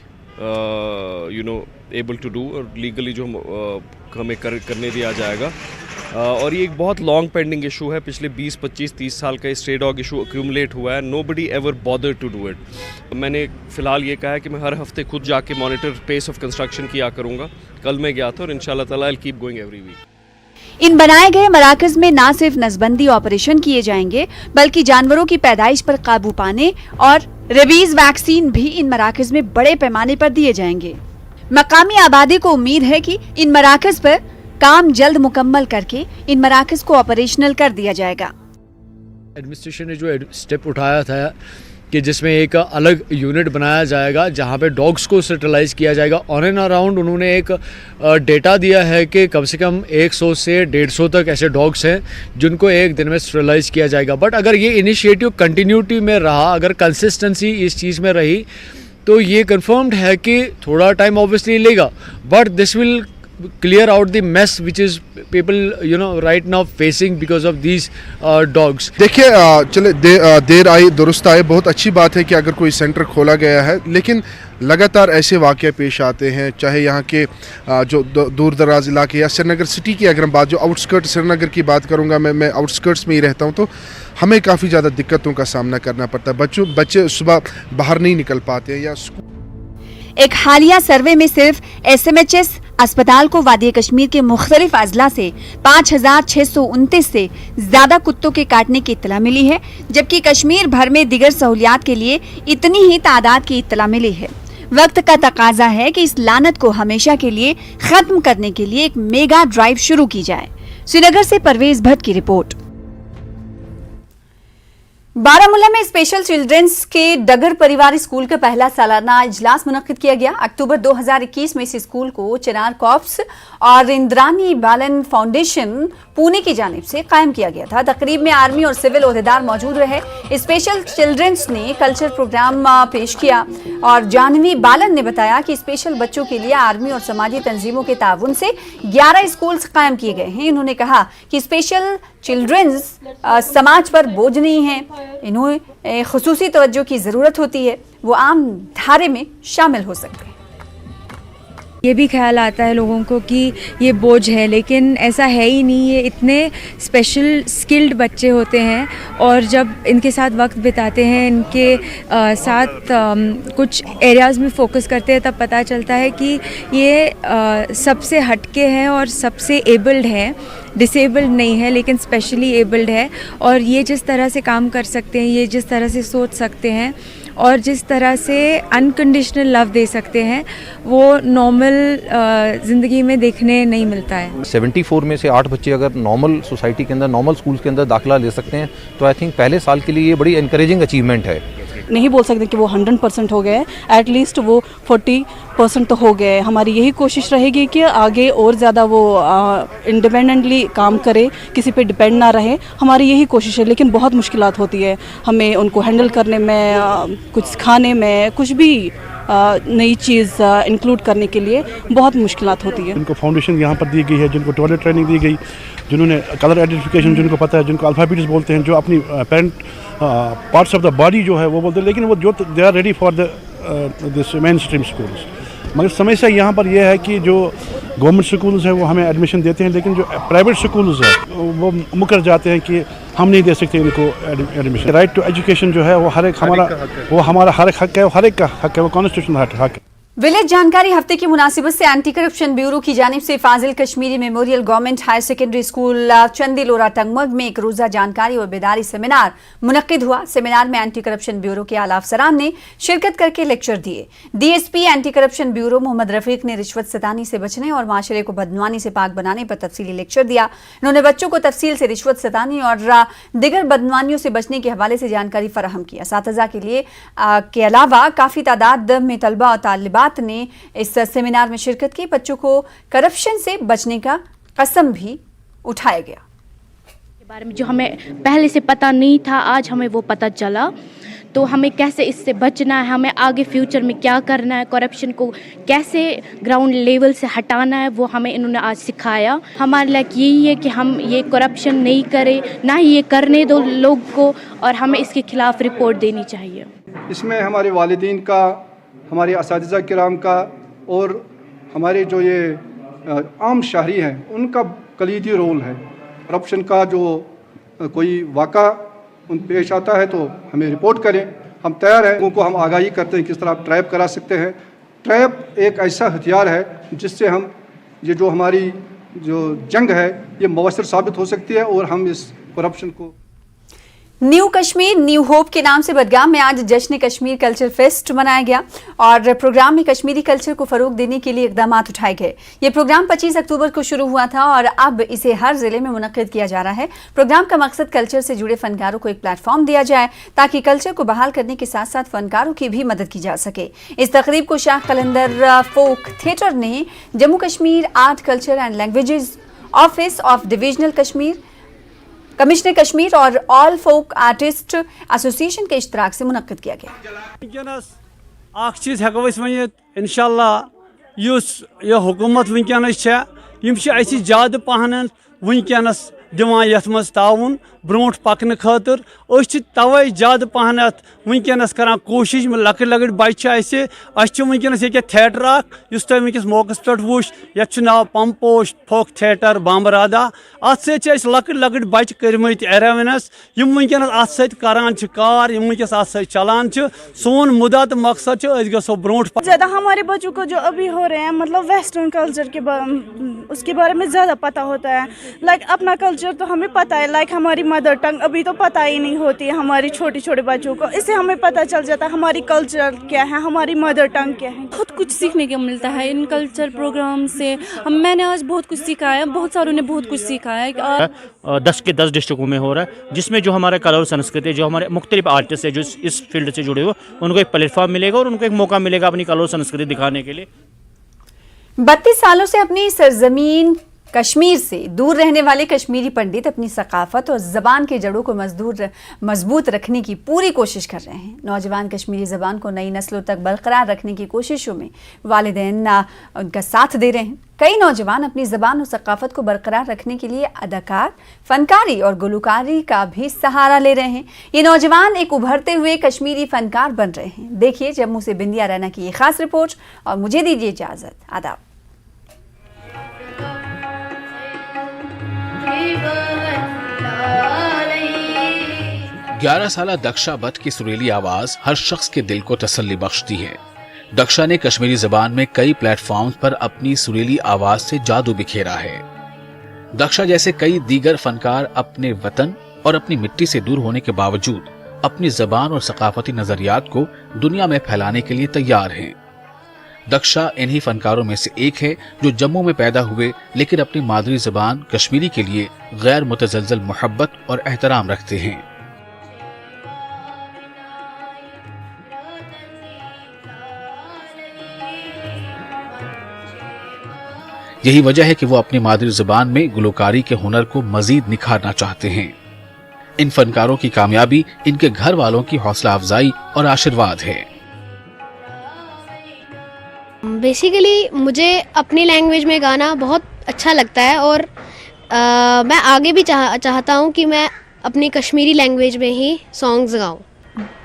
able to do, और legally जो हमें करने दिया जाएगा। और ये एक बहुत लॉन्ग पेंडिंग इशू है। पिछले 20, 25, 30 साल का स्ट्रे डॉग इशू एक्यूमुलेट हुआ है। Nobody ever bother to do it. मैंने फ़िलहाल ये कहा है कि मैं हर हफ्ते खुद जाके मॉनिटर पेस ऑफ कंस्ट्रक्शन किया करूँगा। कल मैं गया था और इंशाल्लाह ताला I will keep going every week. इन बनाए गए मराकज में न सिर्फ नसबंदी ऑपरेशन किए जाएंगे बल्कि जानवरों की पैदाइश पर काबू पाने और रेबीज वैक्सीन भी इन मराकज में बड़े पैमाने पर दिए जाएंगे। मकामी आबादी को उम्मीद है कि इन मराकज पर काम जल्द मुकम्मल करके इन मराकज को ऑपरेशनल कर दिया जाएगा। एडमिनिस्ट्रेशन ने जो स्टेप उठाया था कि जिसमें एक अलग यूनिट बनाया जाएगा जहां पे डॉग्स को स्टरलाइज किया जाएगा। ऑन एंड अराउंड उन्होंने एक डेटा दिया है कि कम से कम 100 से 150 तक ऐसे डॉग्स हैं जिनको एक दिन में स्टरलाइज किया जाएगा। बट अगर ये इनिशिएटिव कंटिन्यूटी में रहा, अगर कंसिस्टेंसी इस चीज़ में रही, तो ये कंफर्म्ड है कि थोड़ा टाइम ऑब्वियसली लेगा, but this will clear out the mess which is people right now facing because of these dogs. देखिए चले देर आई दुरुस्त आए, बहुत अच्छी बात है कि अगर कोई सेंटर खोला गया है, लेकिन लगातार ऐसे वाक़े पेश आते हैं, चाहे यहाँ के जो दूर दराज इलाके या श्रीनगर सिटी की अगर हम बात, जो आउटस्कर्ट श्रीनगर की बात करूँगा, मैं आउटस्कर्ट्स में ही रहता हूँ, तो हमें काफ़ी ज़्यादा दिक्कतों का सामना करना पड़ता है। बच्चे सुबह बाहर नहीं निकल पाते हैं या एक हालिया सर्वे में सिर्फ SMHS अस्पताल को वादी कश्मीर के मुख्तलिफ अजला से 5,629 से ज्यादा कुत्तों के काटने की इत्तला मिली है, जबकि कश्मीर भर में दिगर सहूलियात के लिए इतनी ही तादाद की इत्तला मिली है। वक्त का तकाजा है कि इस लानत को हमेशा के लिए खत्म करने के लिए एक मेगा ड्राइव शुरू की जाए। श्रीनगर से परवेज भट्ट की रिपोर्ट। बारामूला में स्पेशल चिल्ड्रंस के डगर परिवार स्कूल का पहला सालाना इजलास मुनक्किद किया गया। अक्टूबर 2021 में इस स्कूल को चिनार कॉर्प्स और इंद्रानी बालन फाउंडेशन पुणे की जानिब से कायम किया गया था। तकरीब में आर्मी और सिविल ओहदेदार मौजूद रहे। स्पेशल चिल्ड्रंस ने कल्चर प्रोग्राम पेश किया और जानवी बालन ने बताया कि स्पेशल बच्चों के लिए आर्मी और समाजी तंजीमों के ताउन से 11 स्कूल कायम किए गए हैं। इन्होंने कहा कि स्पेशल चिल्ड्रंस समाज पर बोझ नहीं है, इन्हें खुसूसी तवज्जो की ज़रूरत होती है, वो आम धारे में शामिल हो सकते हैं। ये भी ख्याल आता है लोगों को कि ये बोझ है, लेकिन ऐसा है ही नहीं। ये इतने स्पेशल स्किल्ड बच्चे होते हैं और जब इनके साथ वक्त बिताते हैं, इनके साथ कुछ एरियाज़ में फोकस करते हैं, तब पता चलता है कि ये सबसे हटके हैं और सबसे एबल्ड हैं। डिसेबल्ड नहीं है लेकिन स्पेशली एबल्ड है, और ये जिस तरह से काम कर सकते हैं, ये जिस तरह से सोच सकते हैं और जिस तरह से अनकंडीशनल लव दे सकते हैं, वो नॉर्मल ज़िंदगी में देखने नहीं मिलता है। 74 में से 8 बच्चे अगर नॉर्मल सोसाइटी के अंदर, नॉर्मल स्कूल्स के अंदर दाखिला ले सकते हैं, तो आई थिंक पहले साल के लिए ये बड़ी इनकरेजिंग अचीवमेंट है। नहीं बोल सकते कि वो 100% हो गए, एटलीस्ट वो 40% तो हो गए। हमारी यही कोशिश रहेगी कि आगे और ज़्यादा वो इंडिपेंडेंटली काम करे, किसी पे डिपेंड ना रहे। हमारी यही कोशिश है, लेकिन बहुत मुश्किलात होती है हमें उनको हैंडल करने में, कुछ सिखाने में, कुछ भी नई चीज़ इंक्लूड करने के लिए बहुत मुश्किलात होती है। जिनको फाउंडेशन यहाँ पर दी गई है, जिनको टॉयलेट ट्रेनिंग दी गई, जिन्होंने कलर आइडेंटिफिकेशन जिनको पता है, जिनको अल्फ़ाबेट्स बोलते हैं, जो अपनी parent parts of the body जो है वो बोलते हैं, लेकिन वो जो they are ready for this mainstream schools. मगर समस्या यहाँ पर यह है कि जो गवर्नमेंट स्कूल्स हैं वो हमें एडमिशन देते हैं, लेकिन जो प्राइवेट स्कूल्स हैं वो मुकर जाते हैं कि हम नहीं दे सकते इनको एडमिशन। राइट टू एजुकेशन जो है वो हर एक हमारा हर एक हक है, हर एक का हक है, वो कॉन्स्टिट्यूशनल हक है। विलेज जानकारी हफ्ते की मुनासिबत से एंटी करप्शन ब्यूरो की जानिब से Fazil Kashmiri memorial government higher secondary school Chandilora Tangmarg में एक रोजा जानकारी और बेदारी सेमिनार मुनक्किद हुआ। सेमिनार में एंटी करप्शन ब्यूरो के आला अफसरान ने शिरकत करके लेक्चर दिए। DSP anti corruption bureau Mohammad Rafiq ने रिश्वत सतानी से बचने और माशरे को बदनवानी से पाक बनाने पर तफसीली लेक्चर दिया। उन्होंने बच्चों को तफसील से रिश्वत सतानी और दिगर बदनवानियों से बचने के हवाले से जानकारी फराहम किया। साथीज़ा के लिए के अलावा काफ़ी तादाद में तलबा और तालिबात ने इस सेमिनार में शिरकत की। बच्चों को करप्शन से बचने का कसम भी उठाया गया। के बारे में जो हमें पहले से पता नहीं था, आज हमें वो पता चला। तो हमें कैसे इससे बचना है, हमें आगे फ्यूचर में क्या करना है, करप्शन को कैसे ग्राउंड लेवल से हटाना है, वो हमें इन्होंने आज सिखाया। हमारे लिए यही है कि हम ये करप्शन नहीं करें, ना ही ये करने दो लोग को, और हमें इसके खिलाफ रिपोर्ट देनी चाहिए। इसमें हमारे वालिदीन का, हमारे असातिज़ा किराम का और हमारे जो ये आम शहरी हैं उनका कलीदी रोल है। करप्शन का जो कोई वाक़ा उन पेश आता है तो हमें रिपोर्ट करें, हम तैयार हैं। उनको हम आगाही करते हैं किस तरह आप ट्रैप करा सकते हैं। ट्रैप एक ऐसा हथियार है जिससे हम ये जो हमारी जो जंग है ये मवसर साबित हो सकती है और हम इस करप्शन को। न्यू कश्मीर न्यू होप के नाम से बडगाम में आज जश्न कश्मीर कल्चर फेस्ट मनाया गया और प्रोग्राम में कश्मीरी कल्चर को फरोग देने के लिए इकदाम उठाए गए। ये प्रोग्राम 25 अक्टूबर को शुरू हुआ था और अब इसे हर जिले में मुनक्किद किया जा रहा है। प्रोग्राम का मकसद कल्चर से जुड़े फनकारों को एक प्लेटफॉर्म दिया जाए ताकि कल्चर को बहाल करने के साथ साथ फनकारों की भी मदद की जा सके। इस तकरीब को शाह कलंदर फोक थिएटर ने Jammu Kashmir art culture and languages office of divisional Kashmir, commissioner Kashmir और ऑल फोक आर्टिस्ट एसोसिएशन के इश्तराक से मुनक्किद किया गया। अख चीज हेको वन इंशाल्लाह यह हुकूमत वनकस ज्यादा पहन वनकस दिवान यथ मज ताउन ब्रोट पकन खतर तवे ज्यादा पहन वनकस करान कोशिश लकट लकट बच्चे वनकस ये थिएटर इस तुम वनकस मौकस पे वुच ये नाव पम्पोश फोक थिएटर बामरादा अत लकट लकट बच्चे कर्मत अरेवनस वनकस अत सरान कार वनकस अत चलान सोन मुद्दा तो मकसद गो ब्रोट ज़्यादा हमारे बच्चों को जो अभी हो रहे हैं मतलब वेस्टर्न कल्चर के उसके बारे में ज़्यादा पता होता है। लाइक अपना कल्चर तो हमें पता है, लाइक हमारी मदर टंग अभी तो पता ही नहीं होती है हमारी छोटे छोटे बच्चों को। इससे हमें पता चल जाता है हमारी कल्चर क्या है, हमारी मदर टंग क्या है। बहुत कुछ सीखने को मिलता है इन कल्चर प्रोग्राम से। मैंने आज बहुत कुछ सीखा है, बहुत सारों ने बहुत कुछ सीखा है। 10 के 10 डिस्ट्रिक्टों में हो रहा है, जिसमें जो हमारा कला और संस्कृति, जो हमारे मुख्तलिफ आर्टिस्ट है जो इस फील्ड से जुड़े हुए, उनको एक प्लेटफॉर्म मिलेगा और उनको एक मौका मिलेगा अपनी कला और संस्कृति दिखाने के लिए। 32 सालों से अपनी सरजमीन कश्मीर से दूर रहने वाले कश्मीरी पंडित अपनी सकाफत और ज़बान की जड़ों को मजबूत रखने की पूरी कोशिश कर रहे हैं। नौजवान कश्मीरी ज़बान को नई नस्लों तक बरकरार रखने की कोशिशों में वालिदैन उनका साथ दे रहे हैं। कई नौजवान अपनी ज़बान और सकाफत को बरकरार रखने के लिए अदाकार, फनकारी और गुलकारी का भी सहारा ले रहे हैं। ये नौजवान एक उभरते हुए कश्मीरी फनकार बन रहे हैं। देखिए जम्मू से बिंदिया रैना की ये खास रिपोर्ट और मुझे दीजिए इजाज़त। आदाब। 11 साला दक्षा भट्ट की सुरीली आवाज हर शख्स के दिल को तसल्ली बख्शती है। दक्षा ने कश्मीरी जबान में कई प्लेटफॉर्म्स पर अपनी सुरीली आवाज से जादू बिखेरा है। दक्षा जैसे कई दीगर फनकार अपने वतन और अपनी मिट्टी से दूर होने के बावजूद अपनी जबान और सकाफती नजरियात को दुनिया में फैलाने के लिए तैयार हैं। दक्षा इन्हीं फनकारों में से एक है जो जम्मू में पैदा हुए लेकिन अपनी मादरी जबान कश्मीरी के लिए गैर मुतजलजल मोहब्बत और एहतराम रखते हैं। यही वजह है कि वो अपनी मादरी जुबान में गुलकारी के हुनर को मजीद निखारना चाहते हैं। इन फनकारों की कामयाबी इनके घर वालों की हौसला अफजाई और आशीर्वाद है। बेसिकली मुझे अपनी लैंग्वेज में गाना बहुत अच्छा लगता है और मैं आगे भी चाहता हूँ कि मैं अपनी कश्मीरी लैंग्वेज में ही सॉन्ग्स गाऊँ।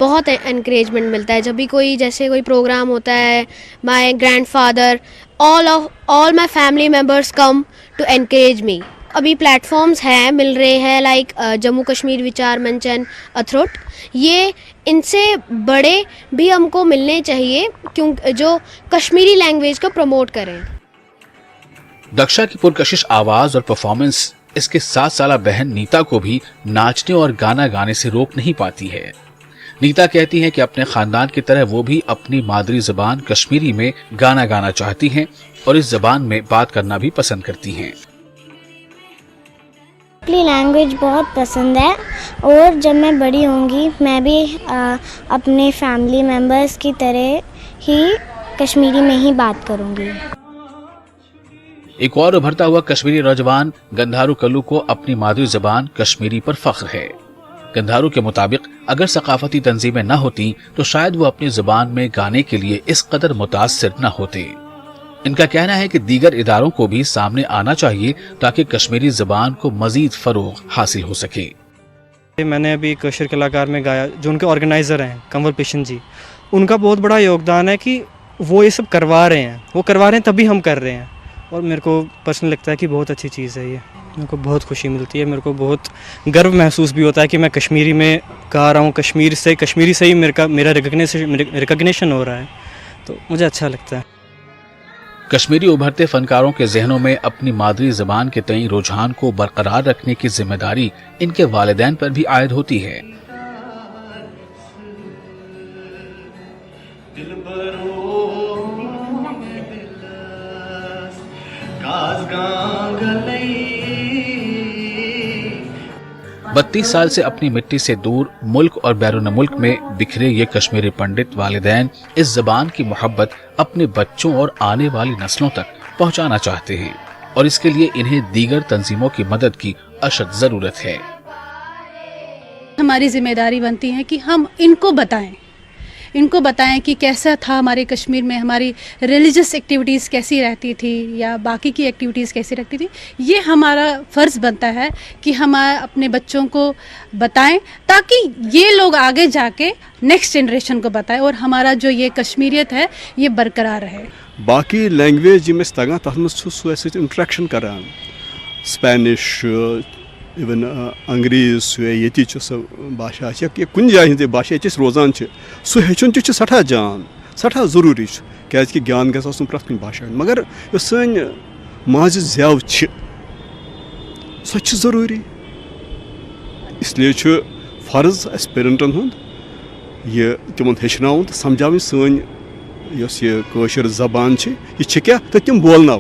बहुत एनकरेजमेंट मिलता है जब भी कोई जैसे कोई प्रोग्राम होता है। My grandfather all my family members come to encourage me. अभी प्लेटफॉर्म्स हैं मिल रहे हैं लाइक जम्मू कश्मीर विचार मंच एंड अथरुट। ये इनसे बड़े भी हमको मिलने चाहिए क्योंकि जो कश्मीरी लैंग्वेज को प्रमोट करें। दक्षा की पुरकशिश आवाज और परफॉर्मेंस इसके 7 साला बहन नीता को भी नाचने और गाना गाने से रोक नहीं पाती है। नीता कहती हैं कि अपने खानदान की तरह वो भी अपनी मादरी ज़बान कश्मीरी में गाना गाना चाहती हैं और इस ज़बान में बात करना भी पसंद करती हैं। अपनी लैंग्वेज बहुत पसंद है और जब मैं बड़ी होंगी मैं भी अपने फैमिली मेम्बर्स की तरह ही कश्मीरी में ही बात करूंगी। एक और उभरता हुआ कश्मीरी नौजवान गंधारू कल्लू को अपनी मादरी ज़बान कश्मीरी पर फख्र है। गंधारू के मुताबिक अगर सकाफती तंजीमें न होती तो शायद वो अपनी जुबान में गाने के लिए इस कदर मुतासिर न होते। इनका कहना है कि दीगर इदारों को भी सामने आना चाहिए ताकि कश्मीरी जुबान को मजीद फरोग हासिल हो सके। मैंने अभी कशर कलाकार में गाया, जो उनके ऑर्गेनाइज़र हैं कंवर पेशन जी, उनका बहुत बड़ा योगदान है कि वो ये सब करवा रहे हैं, वो करवा रहे हैं तभी हम कर रहे हैं और मेरे को पर्सनल लगता है कि बहुत अच्छी चीज़ है ये। मेरे को बहुत खुशी मिलती है, मेरे को बहुत गर्व महसूस भी होता है कि मैं कश्मीरी में गा रहा हूँ, कश्मीरी से ही मेरा रिकग्निशन हो रहा है, तो मुझे अच्छा लगता है। कश्मीरी उभरते फनकारों के जहनों में अपनी मादरी ज़बान के तई रुझान को बरकरार रखने की जिम्मेदारी इनके वालिदैन पर भी आयद होती है। बत्तीस साल से अपनी मिट्टी से दूर मुल्क और बैरून मुल्क में बिखरे ये कश्मीरी पंडित वालिदैन इस ज़बान की मोहब्बत अपने बच्चों और आने वाली नस्लों तक पहुंचाना चाहते हैं और इसके लिए इन्हें दीगर तंजीमों की मदद की अशद ज़रूरत है। हमारी जिम्मेदारी बनती है कि हम इनको बताएं इनको बताएं कि कैसा था हमारे कश्मीर में, हमारी रिलीजियस एक्टिविटीज़ कैसी रहती थी या बाकी की एक्टिविटीज़ कैसी रहती थी। ये हमारा फ़र्ज़ बनता है कि हम अपने बच्चों को बताएं ताकि ये लोग आगे जाके नेक्स्ट जनरेशन को बताएं और हमारा जो ये कश्मीरियत है ये बरकरार रहे। बाकी लैंग्वेज यम तगान तथ मज इंट्रैक्शन करान, स्पेनिश इवन अंग्रेज ये भाषा कुन जाए हज भाषा ये रोजान सह हेचुन सठा जान सठा जरूरी क्या ज्ञान गो प्रत कुछ भाषा, मगर सन माज जव सो जरूरी, इसलिए फर्ज अस पेरेंटन हुंद ये तिमन हेचनाउन तो समझावन सन यह जबान यह क्या तो तिम बोलना।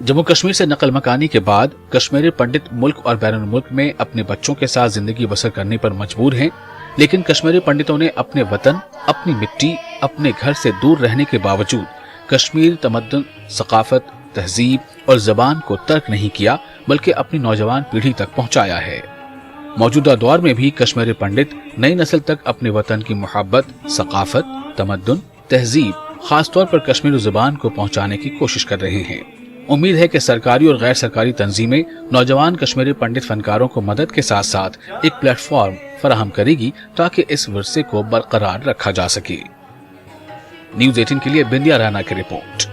जम्मू कश्मीर से नकल मकानी के बाद कश्मीरी पंडित मुल्क और बैरून मुल्क में अपने बच्चों के साथ जिंदगी बसर करने पर मजबूर हैं, लेकिन कश्मीरी पंडितों ने अपने वतन, अपनी मिट्टी, अपने घर से दूर रहने के बावजूद कश्मीर तमद्दुन, सकाफत, तहजीब और जबान को तर्क नहीं किया, बल्कि अपनी नौजवान पीढ़ी तक पहुंचाया है। मौजूदा दौर में भी कश्मीरी पंडित नई नस्ल तक अपने वतन की मोहब्बत, सकाफत, तमद्दुन, तहजीब, खासतौर पर कश्मीरी जुबान को पहुंचाने की कोशिश कर रहे हैं। उम्मीद है कि सरकारी और गैर सरकारी तंजीमें नौजवान कश्मीरी पंडित फनकारों को मदद के साथ साथ एक प्लेटफॉर्म फराहम करेगी ताकि इस विरसे को बरकरार रखा जा सके। न्यूज़ 18 के लिए बिंदिया राना की रिपोर्ट।